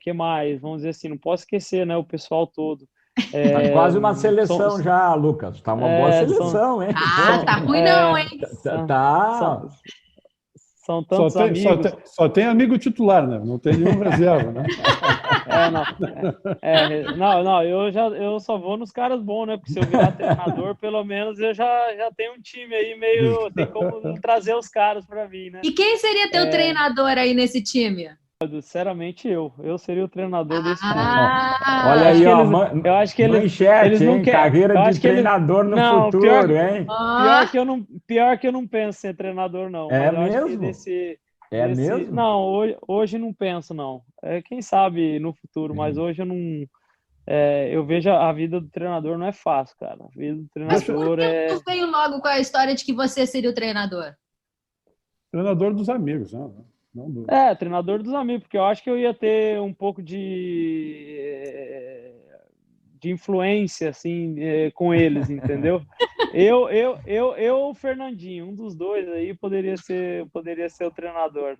que mais? Vamos dizer assim, não posso esquecer, né? O pessoal todo. Tá quase uma seleção já, Lucas. Tá uma boa seleção, hein? Tá ruim não, hein? São tantos amigos. Só tem amigo titular, né? Não tem nenhum reserva, né? Não, eu só vou nos caras bons, né? Porque se eu virar treinador, pelo menos eu já tenho um time aí meio... Tem como trazer os caras para mim, né? E quem seria teu treinador aí nesse time? Sinceramente, eu seria o treinador desse time. Olha aí, eu acho que eles não querem carreira de treinador no futuro, hein? Pior que eu não penso em ser treinador, não. Mesmo? Mesmo? Não, hoje não penso, não. Quem sabe no futuro, mas hoje eu não... eu vejo a vida do treinador não é fácil, cara. A vida do treinador tu veio logo com a história de que você seria o treinador? Treinador dos amigos, né? Treinador dos amigos, porque eu acho que eu ia ter um pouco de influência, assim, com eles, entendeu? O Fernandinho, um dos dois aí poderia ser o treinador.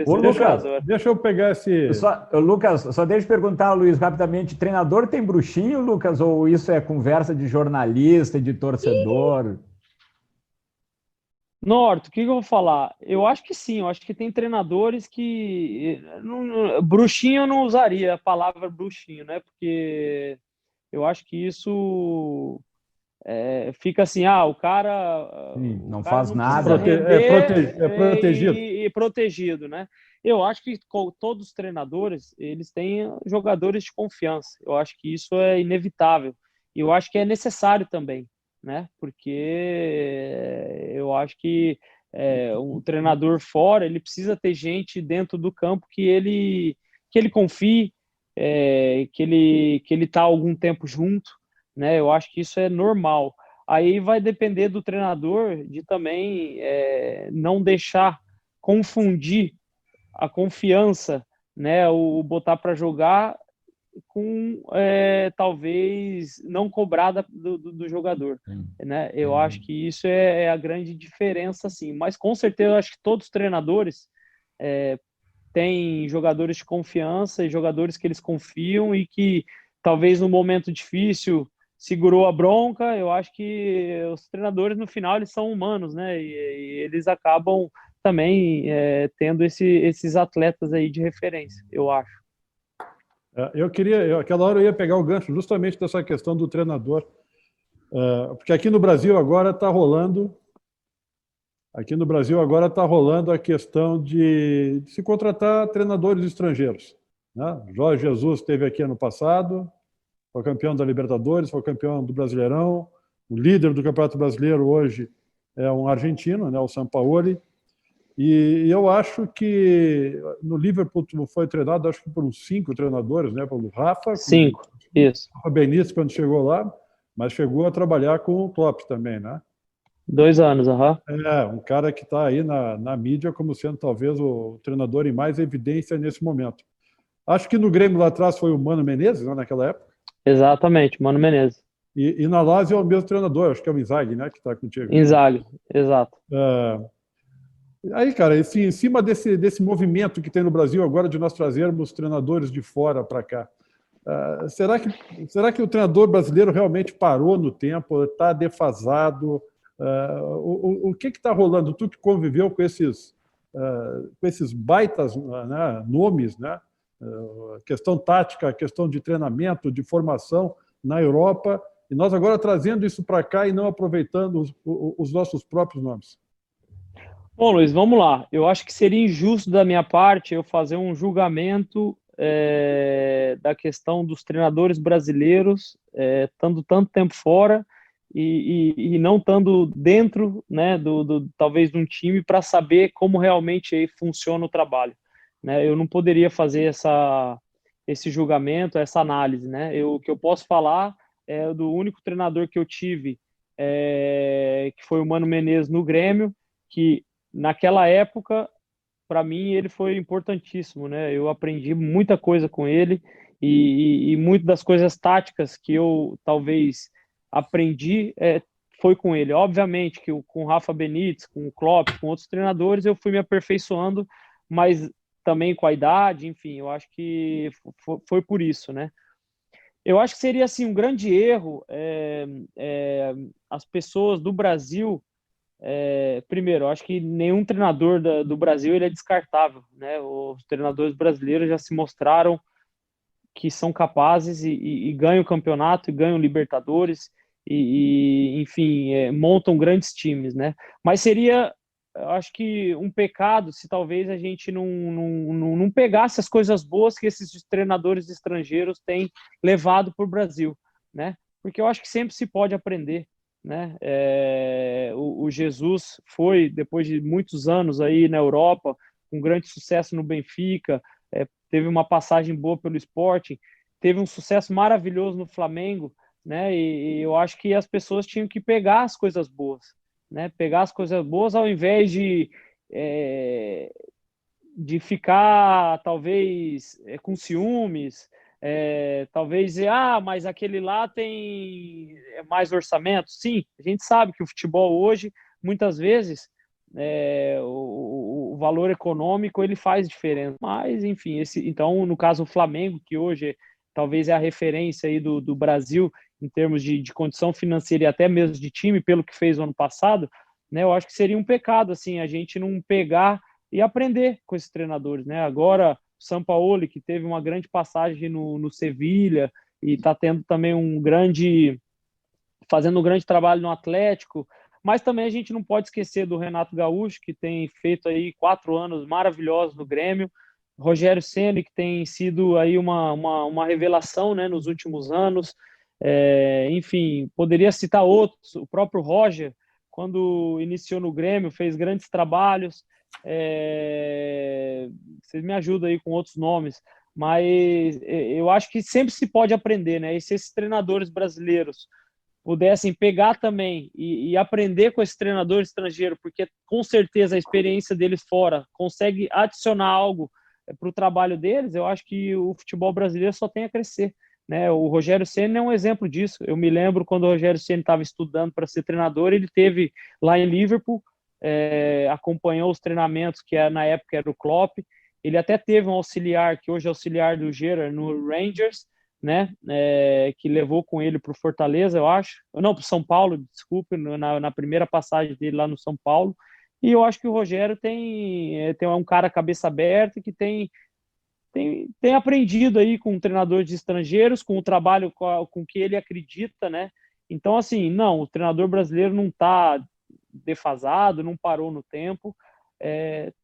Lucas, deixa eu pegar esse... Lucas, só deixa eu perguntar, Luiz, rapidamente, treinador tem bruxinho, Lucas, ou isso é conversa de jornalista e de torcedor? Norto, o que eu vou falar? Eu acho que sim, eu acho que tem treinadores que... bruxinho eu não usaria a palavra bruxinho, né? Porque eu acho que isso fica assim, o cara, Sim, o não cara faz não precisa nada. render É protegido. e protegido, né? Eu acho que todos os treinadores, eles têm jogadores de confiança. Eu acho que isso é inevitável. E eu acho que é necessário também, né? Porque eu acho que um treinador fora, ele precisa ter gente dentro do campo que ele confie, que ele tá algum tempo junto, né? Eu acho que isso é normal. Aí vai depender do treinador de também não deixar confundir a confiança, né? O botar para jogar com talvez não cobrar do jogador, Sim. né? Eu acho que isso é a grande diferença, assim. Mas com certeza eu acho que todos os treinadores têm jogadores de confiança e jogadores que eles confiam e que talvez no momento difícil segurou a bronca. Eu acho que os treinadores no final eles são humanos, né? E eles acabam também tendo esses atletas aí de referência, eu acho. Aquela hora eu ia pegar o gancho justamente dessa questão do treinador, porque aqui no Brasil agora está rolando a questão de se contratar treinadores estrangeiros, né? Jorge Jesus esteve aqui ano passado, foi campeão da Libertadores, foi campeão do Brasileirão, o líder do Campeonato Brasileiro hoje é um argentino, né, o Sampaoli, e eu acho que no Liverpool foi treinado, acho que por uns 5 treinadores, né, pelo Rafa, 5, isso. Rafa Benítez quando chegou lá, mas chegou a trabalhar com o Klopp também, né? 2 anos, aham. Um cara que está aí na mídia como sendo talvez o treinador em mais evidência nesse momento. Acho que no Grêmio lá atrás foi o Mano Menezes, né, naquela época. Exatamente, Mano Menezes. E na Lazio é o mesmo treinador, acho que é o Inzaghi, né, que está contigo. Inzaghi, exato. Aí, cara, em cima desse movimento que tem no Brasil agora de nós trazermos treinadores de fora para cá, será que o treinador brasileiro realmente parou no tempo, está defasado? O que está rolando? Tu que conviveu com esses baitas, né, nomes, né? Questão tática, questão de treinamento, de formação na Europa, e nós agora trazendo isso para cá e não aproveitando os nossos próprios nomes. Bom, Luiz, vamos lá. Eu acho que seria injusto da minha parte eu fazer um julgamento da questão dos treinadores brasileiros estando tanto tempo fora e não estando dentro, né, talvez de um time para saber como realmente funciona o trabalho, né? Eu não poderia fazer esse julgamento, essa análise, né? O que eu posso falar é do único treinador que eu tive, que foi o Mano Menezes no Grêmio, que naquela época, para mim, ele foi importantíssimo, né? Eu aprendi muita coisa com ele e muitas das coisas táticas que eu talvez aprendi foi com ele. Obviamente que com o Rafa Benítez, com o Klopp, com outros treinadores, eu fui me aperfeiçoando, mas também com a idade, enfim, eu acho que foi por isso, né? Eu acho que seria assim um grande erro as pessoas do Brasil. Primeiro, eu acho que nenhum treinador do Brasil ele é descartável, né? Os treinadores brasileiros já se mostraram que são capazes e ganham o campeonato, e ganham Libertadores, enfim, montam grandes times, né? Mas seria, eu acho que um pecado se talvez a gente não pegasse as coisas boas que esses treinadores estrangeiros têm levado para o Brasil, né? Porque eu acho que sempre se pode aprender, né? O Jesus foi, depois de muitos anos aí na Europa, com grande sucesso no Benfica, teve uma passagem boa pelo Sporting, teve um sucesso maravilhoso no Flamengo, né? E eu acho que as pessoas tinham que pegar as coisas boas, né? Pegar as coisas boas ao invés de ficar, talvez, com ciúmes, talvez dizer, mas aquele lá tem mais orçamento. Sim, a gente sabe que o futebol hoje, muitas vezes, o valor econômico ele faz diferença. Mas, enfim, então, no caso, o Flamengo, que hoje talvez é a referência aí do Brasil em termos de condição financeira e até mesmo de time, pelo que fez o ano passado, né? Eu acho que seria um pecado, assim, a gente não pegar e aprender com esses treinadores, né? Agora, o Sampaoli, que teve uma grande passagem no Sevilha e está tendo também fazendo um grande trabalho no Atlético, mas também a gente não pode esquecer do Renato Gaúcho, que tem feito aí 4 anos maravilhosos no Grêmio, Rogério Ceni, que tem sido aí uma revelação, né, nos últimos anos, enfim, poderia citar outros, o próprio Roger, quando iniciou no Grêmio, fez grandes trabalhos, vocês me ajudam aí com outros nomes, mas eu acho que sempre se pode aprender, né, e se esses treinadores brasileiros pudessem pegar também e aprender com esse treinador estrangeiro, porque com certeza a experiência deles fora consegue adicionar algo para o trabalho deles, eu acho que o futebol brasileiro só tem a crescer, né? O Rogério Ceni é um exemplo disso. Eu me lembro quando o Rogério Ceni estava estudando para ser treinador, ele teve lá em Liverpool, acompanhou os treinamentos que na época era o Klopp, ele até teve um auxiliar, que hoje é auxiliar do Gerrard no Rangers, né, que levou com ele para o Fortaleza, eu acho, não, para o São Paulo, desculpe, na primeira passagem dele lá no São Paulo, e eu acho que o Rogério tem um cara cabeça aberta que tem aprendido aí com treinadores estrangeiros, com o trabalho com que ele acredita, né, então assim, não, o treinador brasileiro não está defasado, não parou no tempo,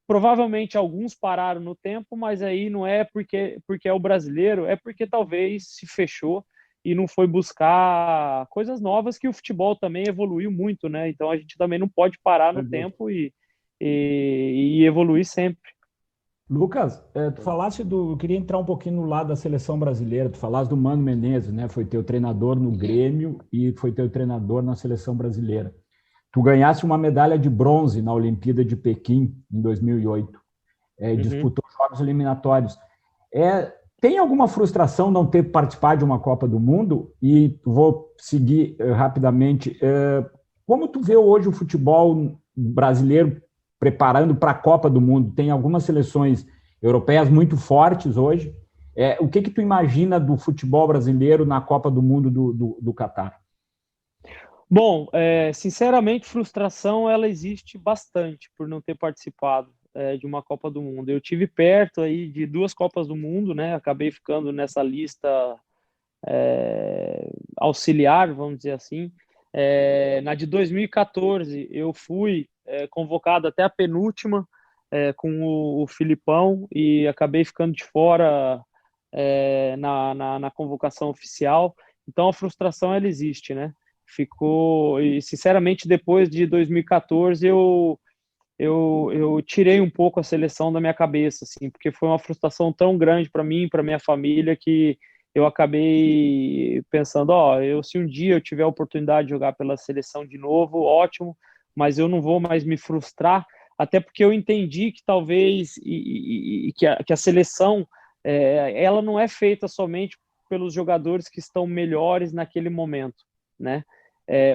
provavelmente alguns pararam no tempo, mas aí não é porque é o brasileiro, é porque talvez se fechou e não foi buscar coisas novas, que o futebol também evoluiu muito, né? Então a gente também não pode parar no tempo e evoluir sempre. Lucas, tu falaste eu queria entrar um pouquinho no lado da seleção brasileira, tu falaste do Mano Menezes, né? Foi teu treinador no Grêmio e foi teu treinador na seleção brasileira. Tu ganhaste uma medalha de bronze na Olimpíada de Pequim, em 2008. Disputou jogos eliminatórios. Tem alguma frustração não ter participado de uma Copa do Mundo? E vou seguir rapidamente. Como tu vê hoje o futebol brasileiro preparando para a Copa do Mundo? Tem algumas seleções europeias muito fortes hoje. O que tu imagina do futebol brasileiro na Copa do Mundo do Catar? Bom, sinceramente, frustração ela existe bastante por não ter participado de uma Copa do Mundo. Eu tive perto aí de 2 Copas do Mundo, né? Acabei ficando nessa lista auxiliar, vamos dizer assim. Na de 2014, eu fui convocado até a penúltima com o Filipão e acabei ficando de fora na convocação oficial. Então, a frustração ela existe, né? E sinceramente, depois de 2014, eu tirei um pouco a seleção da minha cabeça, assim, porque foi uma frustração tão grande para mim, para minha família, que eu acabei pensando, se um dia eu tiver a oportunidade de jogar pela seleção de novo, ótimo, mas eu não vou mais me frustrar, até porque eu entendi que talvez que a seleção ela não é feita somente pelos jogadores que estão melhores naquele momento, né?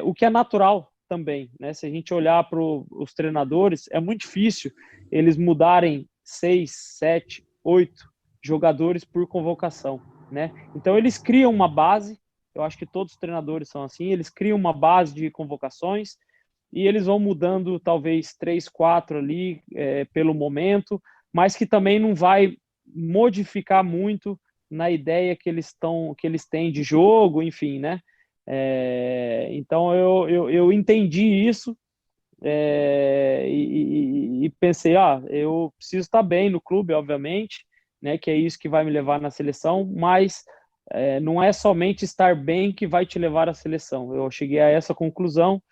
O que é natural também, né? Se a gente olhar para os treinadores, é muito difícil eles mudarem 6, 7, 8 jogadores por convocação, né? Então eles criam uma base, eu acho que todos os treinadores são assim, eles criam uma base de convocações e eles vão mudando talvez 3, 4 ali pelo momento, mas que também não vai modificar muito na ideia que eles têm de jogo, enfim, né? Então eu entendi isso e pensei, eu preciso estar bem no clube, obviamente, né, que é isso que vai me levar na seleção, mas não é somente estar bem que vai te levar à seleção. Eu cheguei a essa conclusão,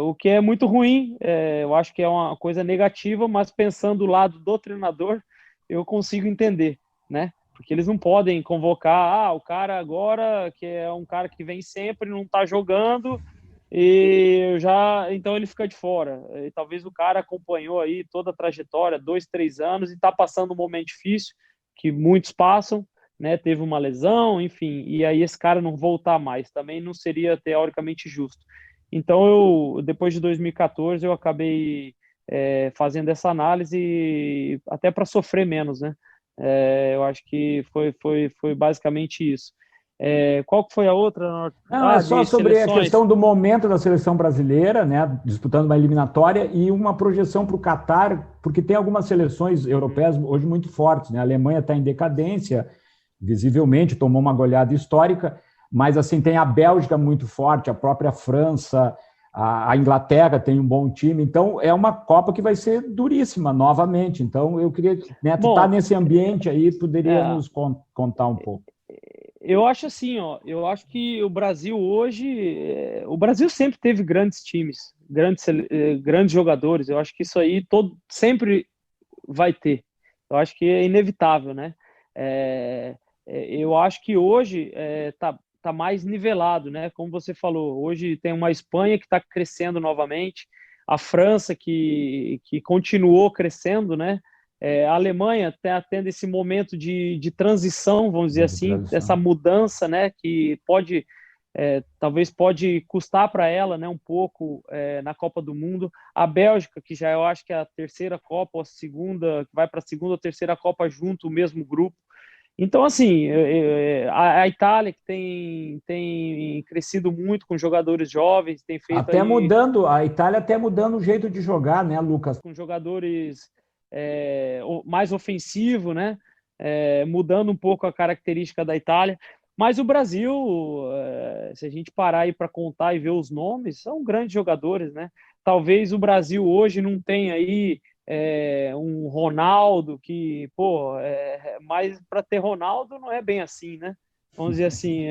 o que é muito ruim, eu acho que é uma coisa negativa, mas pensando do lado do treinador, eu consigo entender, né? Porque eles não podem convocar, o cara agora, que é um cara que vem sempre, não está jogando, então ele fica de fora. E talvez o cara acompanhou aí toda a trajetória, 2, 3 anos, e está passando um momento difícil, que muitos passam, né? Teve uma lesão, enfim, e aí esse cara não voltar mais, também não seria teoricamente justo. Então, depois de 2014, eu acabei fazendo essa análise até para sofrer menos, né? Eu acho que foi basicamente isso. Qual que foi a outra? Não, é só sobre seleções. A questão do momento da seleção brasileira, né, disputando uma eliminatória e uma projeção para o Catar, porque tem algumas seleções europeias hoje muito fortes, né? A Alemanha está em decadência, visivelmente, tomou uma goleada histórica, mas assim tem a Bélgica muito forte, a própria França, a Inglaterra tem um bom time, então é uma Copa que vai ser duríssima novamente. Então eu queria, né, tu tá nesse ambiente aí, poderia nos contar um pouco. Eu acho assim, eu acho que o Brasil hoje, o Brasil sempre teve grandes times, grandes jogadores. Eu acho que isso aí sempre vai ter. Eu acho que é inevitável, né? Eu acho que hoje tá mais nivelado, né? Como você falou, hoje tem uma Espanha que está crescendo novamente, a França que continuou crescendo, né? A Alemanha está tendo esse momento de transição, vamos dizer assim, essa mudança, né, que talvez pode custar para ela, né, um pouco na Copa do Mundo. A Bélgica, que já eu acho que é a terceira Copa, ou a segunda, que vai para a segunda ou terceira Copa junto, o mesmo grupo. Então, assim, a Itália, que tem crescido muito com jogadores jovens, tem feito até aí, mudando, a Itália até mudando o jeito de jogar, né, Lucas? Com jogadores mais ofensivo, né? Mudando um pouco a característica da Itália. Mas o Brasil, se a gente parar aí para contar e ver os nomes, são grandes jogadores, né? Talvez o Brasil hoje não tenha aí um Ronaldo que, mas para ter Ronaldo não é bem assim, né? Vamos dizer assim,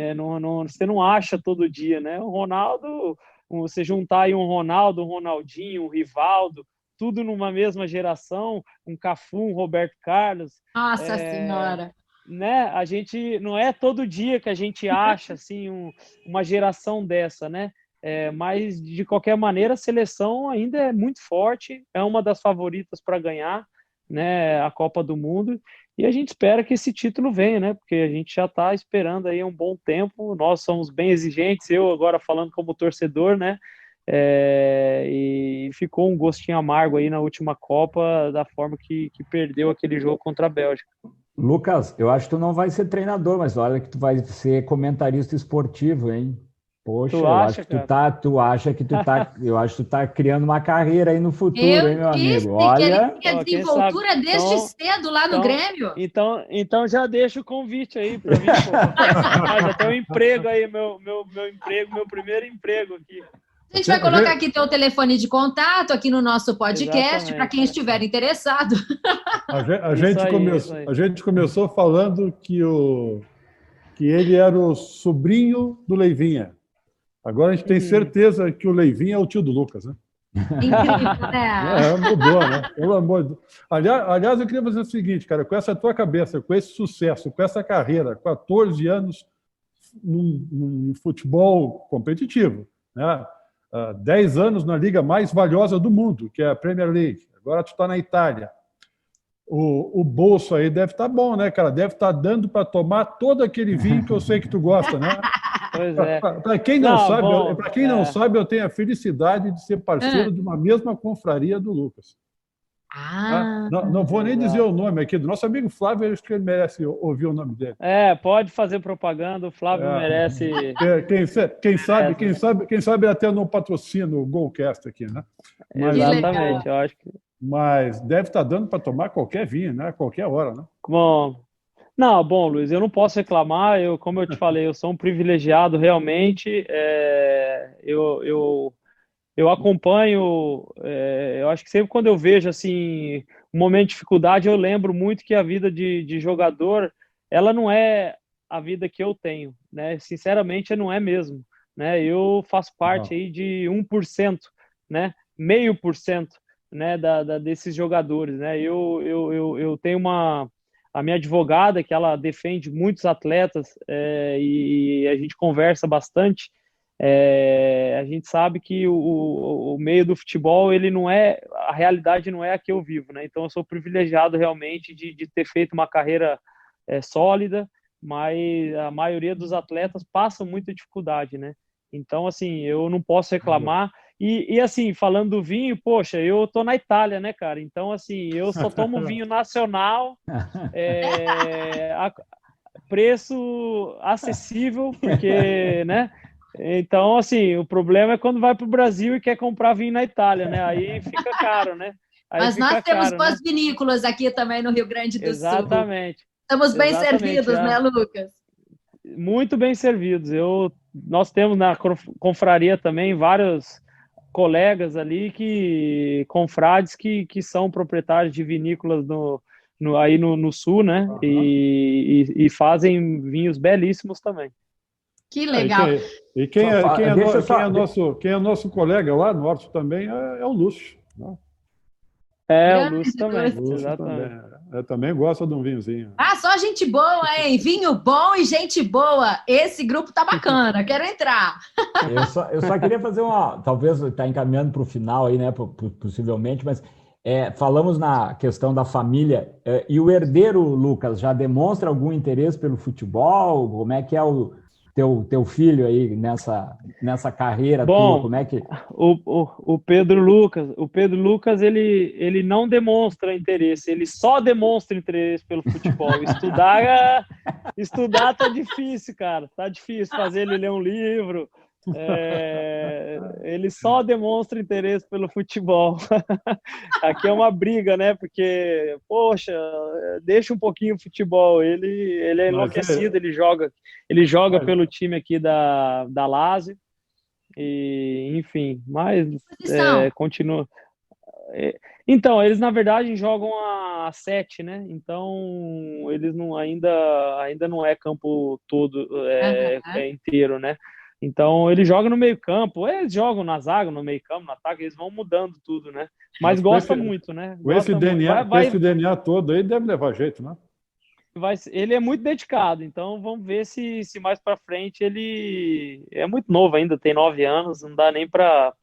você não acha todo dia, né? O Ronaldo, você juntar aí um Ronaldo, um Ronaldinho, um Rivaldo, tudo numa mesma geração, um Cafu, um Roberto Carlos. Nossa Senhora! Né? A gente não é todo dia que a gente acha assim uma geração dessa, né? Mas de qualquer maneira a seleção ainda é muito forte, é uma das favoritas para ganhar, né, a Copa do Mundo, e a gente espera que esse título venha, né? Porque a gente já está esperando aí um bom tempo. Nós somos bem exigentes, eu agora falando como torcedor, né? E ficou um gostinho amargo aí na última Copa, da forma que perdeu aquele jogo contra a Bélgica. Lucas, eu acho que tu não vai ser treinador, mas olha que tu vai ser comentarista esportivo, hein? Poxa, eu acho que eu acho que tu tá criando uma carreira aí no futuro, hein, meu amigo? Olha, que ele tinha desenvoltura desde cedo lá no Grêmio. Então já deixa o convite aí para mim, já tem um emprego aí, meu emprego, meu primeiro emprego aqui. A gente vai colocar aqui teu telefone de contato aqui no nosso podcast para quem estiver interessado. A gente começou falando que ele era o sobrinho do Leivinha. Agora a gente tem certeza que o Leivinha é o tio do Lucas, né? Incrível, né? Mudou, né? Pelo amor de Deus. Aliás, eu queria fazer o seguinte, cara, com essa tua cabeça, com esse sucesso, com essa carreira, 14 anos num futebol competitivo, né? 10 anos na liga mais valiosa do mundo, que é a Premier League. Agora tu está na Itália. O bolso aí deve estar bom, né, cara? Deve estar dando para tomar todo aquele vinho que eu sei que tu gosta, né? Pois é. Para quem não sabe, eu tenho a felicidade de ser parceiro de uma mesma confraria do Lucas. Não vou nem dizer o nome aqui do nosso amigo Flávio, acho que ele merece ouvir o nome dele. Pode fazer propaganda, o Flávio merece. Quem sabe até no patrocínio o Golcast aqui, né? Exatamente, eu acho que. Mas deve estar dando para tomar qualquer vinho, né? Qualquer hora, né? Bom, Luiz, eu não posso reclamar. Como eu te falei, eu sou um privilegiado realmente. Eu acompanho, eu acho que sempre quando eu vejo assim, um momento de dificuldade, eu lembro muito que a vida de jogador, ela não é a vida que eu tenho, né? Sinceramente, não é mesmo, né? Eu faço parte aí de 1%, né? 0,5%, né? Desses jogadores, né? Eu tenho a minha advogada, que ela defende muitos atletas, e a gente conversa bastante. A gente sabe que o meio do futebol, a realidade não é a que eu vivo, né? Então eu sou privilegiado realmente de ter feito uma carreira sólida, mas a maioria dos atletas passa muita dificuldade, né? Então, assim, eu não posso reclamar. E assim, falando do vinho, poxa, eu tô na Itália, né, cara? Então, assim, eu só tomo vinho nacional. preço acessível, porque, né? Então, assim, o problema é quando vai para o Brasil e quer comprar vinho na Itália, né? Aí fica caro, né? Aí Mas nós temos caro, boas vinícolas aqui também no Rio Grande do Sul. Exatamente. Estamos bem Exatamente, servidos, né, Lucas? Muito bem servidos. Nós temos na confraria também vários colegas ali, confrades que são proprietários de vinícolas aí no sul, né? E fazem vinhos belíssimos também. Que legal. Quem é nosso colega lá no Norte também é o Lúcio. Né? O Lúcio também. Também gosta de um vinhozinho. Só gente boa, hein? Vinho bom e gente boa. Esse grupo tá bacana, quero entrar. Eu só queria fazer talvez está encaminhando para o final aí, né? Possivelmente, mas falamos na questão da família. E o herdeiro, Lucas, já demonstra algum interesse pelo futebol? Como é que é o teu filho aí nessa carreira tua? Como é que... O Pedro Lucas, ele não demonstra interesse, ele só demonstra interesse pelo futebol. Estudar tá difícil, cara. Tá difícil fazer ele ler um livro. Ele só demonstra interesse pelo futebol. Aqui é uma briga, né? Porque, poxa, deixa um pouquinho o futebol. Ele é enlouquecido, ele joga pelo time aqui da Lazio. E, enfim, mas continua. Então, eles na verdade jogam a 7, né? Então, eles ainda não é campo todo inteiro, né? Então, ele joga no meio-campo, eles jogam na zaga, no meio-campo, no ataque, eles vão mudando tudo, né? Mas gosta muito, né? Com esse DNA todo aí, deve levar jeito, né? Ele é muito dedicado, então vamos ver se mais para frente ele é muito novo ainda, tem 9 anos, não dá nem para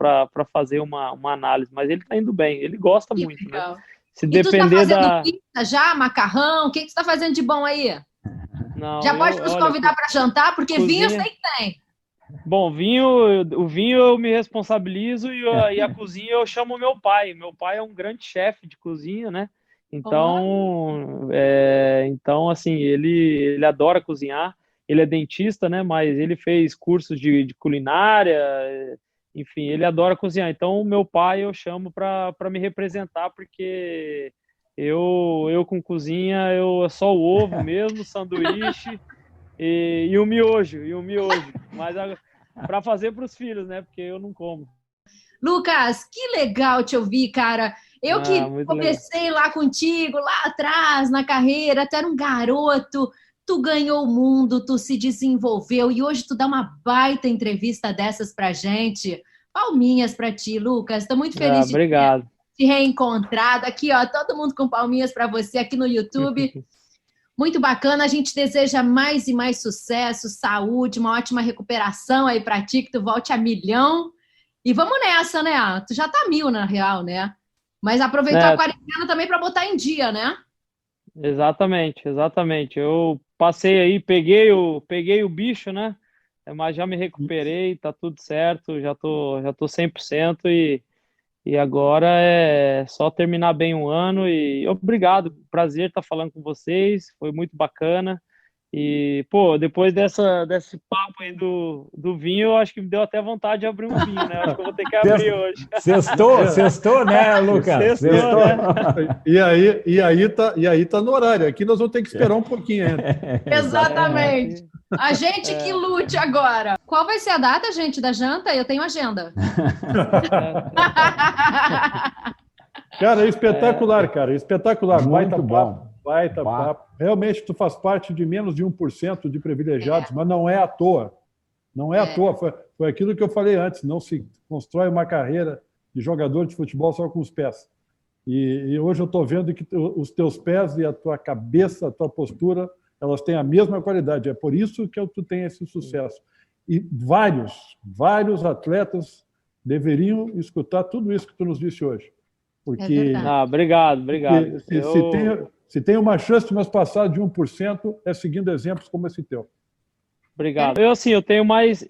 fazer uma análise, mas ele tá indo bem, ele gosta muito, legal. Né? Se depender tu tá fazendo pizza já, macarrão, o que você tá fazendo de bom aí? Não, já pode nos convidar para jantar, porque vinho eu sei que tem. Bom, o vinho eu me responsabilizo e a cozinha eu chamo meu pai. Meu pai é um grande chefe de cozinha, né? Então, assim, ele adora cozinhar. Ele é dentista, né? Mas ele fez cursos de culinária, enfim, ele adora cozinhar. Então, o meu pai eu chamo para me representar, porque eu com cozinha, eu só o ovo mesmo, sanduíche e o miojo, mas para fazer para os filhos, né? Porque eu não como. Lucas, que legal te ouvir, cara. Eu que comecei lá contigo, lá atrás, na carreira, tu era um garoto, tu ganhou o mundo, tu se desenvolveu e hoje tu dá uma baita entrevista dessas pra gente. Palminhas pra ti, Lucas. Tô muito feliz de ter te reencontrado. Aqui, ó, todo mundo com palminhas pra você aqui no YouTube. Muito bacana, a gente deseja mais e mais sucesso, saúde, uma ótima recuperação aí pra ti, que tu volte a milhão. E vamos nessa, né? Tu já tá 1000, na real, né? Mas aproveitou a quarentena também para botar em dia, né? Exatamente. Eu passei aí, peguei o bicho, né? Mas já me recuperei, tá tudo certo, já tô 100% e agora é só terminar bem um ano e obrigado, prazer estar falando com vocês, foi muito bacana. E, pô, depois desse papo aí do vinho, eu acho que me deu até vontade de abrir um vinho, né? Acho que eu vou ter que abrir hoje. Sextou, né, Lucas? Sextou, né? E aí tá no horário. Aqui nós vamos ter que esperar um pouquinho ainda. Exatamente. A gente que lute agora. Qual vai ser a data, gente, da janta? Eu tenho agenda. Cara, é espetacular, cara. Espetacular. Muito bom. Baita papo. Realmente, tu faz parte de menos de 1% de privilegiados, mas não é à toa. Não é à toa. Foi aquilo que eu falei antes. Não se constrói uma carreira de jogador de futebol só com os pés. E hoje eu estou vendo que os teus pés e a tua cabeça, a tua postura, elas têm a mesma qualidade. É por isso que tu tem esse sucesso. E vários atletas deveriam escutar tudo isso que tu nos disse hoje. Porque obrigado. Se tem uma chance de nós passar de 1%, é seguindo exemplos como esse teu. Obrigado. Eu tenho mais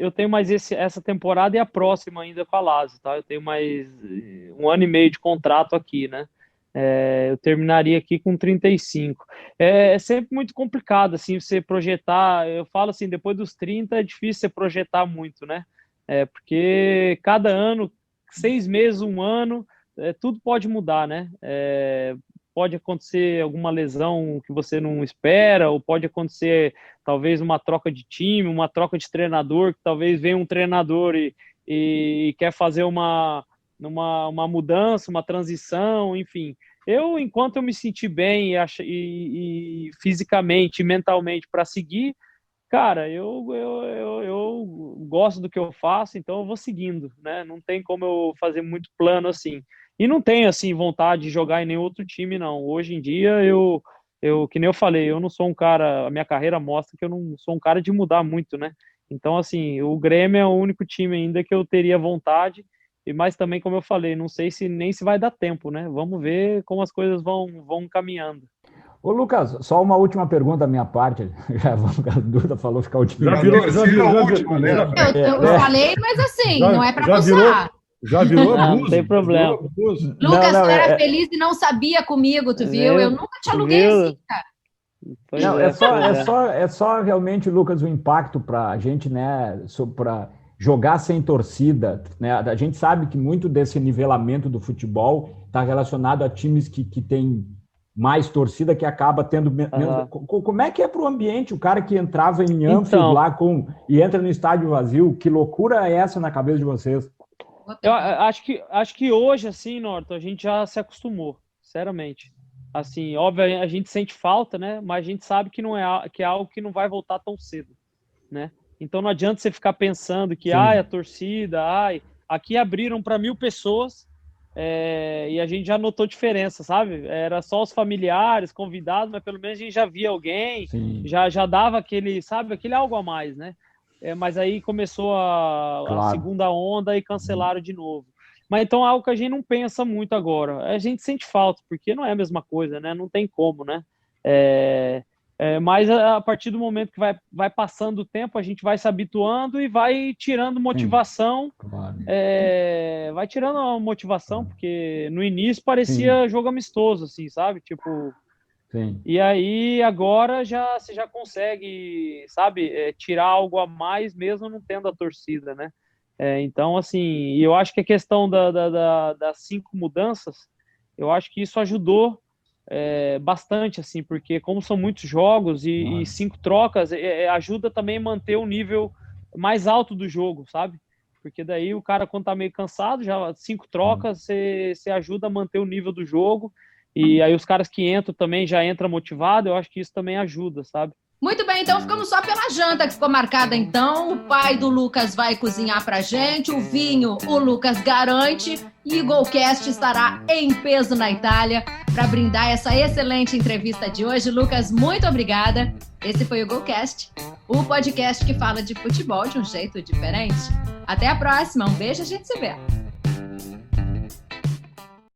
essa temporada e a próxima ainda com a Lazio, tá? Eu tenho mais 1 ano e meio de contrato aqui, né? Eu terminaria aqui com 35. É sempre muito complicado, assim, você projetar. Eu falo assim, depois dos 30 é difícil você projetar muito, né? Porque cada ano, 6 meses, um ano, tudo pode mudar, né? Pode acontecer alguma lesão que você não espera, ou pode acontecer talvez uma troca de time, uma troca de treinador, que talvez venha um treinador e quer fazer uma mudança, uma transição, enfim. Enquanto eu me sentir bem e fisicamente e mentalmente para seguir, cara, eu gosto do que eu faço, então eu vou seguindo, né? Não tem como eu fazer muito plano assim. E não tenho, assim, vontade de jogar em nenhum outro time, não. Hoje em dia, que nem eu falei, eu não sou um cara, a minha carreira mostra que eu não sou um cara de mudar muito, né? Então, assim, o Grêmio é o único time ainda que eu teria vontade, mas também, como eu falei, não sei nem se vai dar tempo, né? Vamos ver como as coisas vão caminhando. Ô, Lucas, só uma última pergunta da minha parte. A Duda falou ficar o último. Já virou a última, né? Eu falei, mas assim, não é para gozar. Já virou abuso. Não tem problema. Lucas, tu era feliz e não sabia comigo, tu viu? Eu nunca te aluguei assim, cara. Não, é só realmente, Lucas, o impacto para a gente, né, para jogar sem torcida, né? A gente sabe que muito desse nivelamento do futebol está relacionado a times que têm mais torcida, que acaba tendo menos. Como é que é para o ambiente? O cara que entrava em Anfield lá e entra no estádio vazio, que loucura é essa na cabeça de vocês? Eu acho que hoje, assim, Norton, a gente já se acostumou, sinceramente. Assim, óbvio, a gente sente falta, né? Mas a gente sabe que que é algo que não vai voltar tão cedo, né? Então não adianta você ficar pensando que, a torcida, aqui abriram para 1.000 pessoas e a gente já notou diferença, sabe? Era só os familiares, convidados, mas pelo menos a gente já via alguém, já dava aquele algo a mais, né? Mas aí começou a segunda onda e cancelaram de novo. Mas então é algo que a gente não pensa muito agora. A gente sente falta, porque não é a mesma coisa, né? Não tem como, né? Mas a partir do momento que vai passando o tempo, a gente vai se habituando e vai tirando motivação. Vai tirando a motivação, porque no início parecia jogo amistoso, assim, sabe? Tipo... Sim. E aí agora você já consegue, sabe, tirar algo a mais mesmo não tendo a torcida, né? Então, assim, eu acho que a questão das 5 mudanças, eu acho que isso ajudou bastante, assim, porque como são muitos jogos e 5 trocas, ajuda também a manter o nível mais alto do jogo, sabe? Porque daí o cara, quando tá meio cansado, já 5 trocas, você ajuda a manter o nível do jogo. E aí os caras que entram também já entram motivados, eu acho que isso também ajuda, sabe? Muito bem, então ficamos só pela janta que ficou marcada então. O pai do Lucas vai cozinhar pra gente, o vinho o Lucas garante e o Golcast estará em peso na Itália para brindar essa excelente entrevista de hoje. Lucas, muito obrigada. Esse foi o Golcast, o podcast que fala de futebol de um jeito diferente. Até a próxima, um beijo, a gente se vê.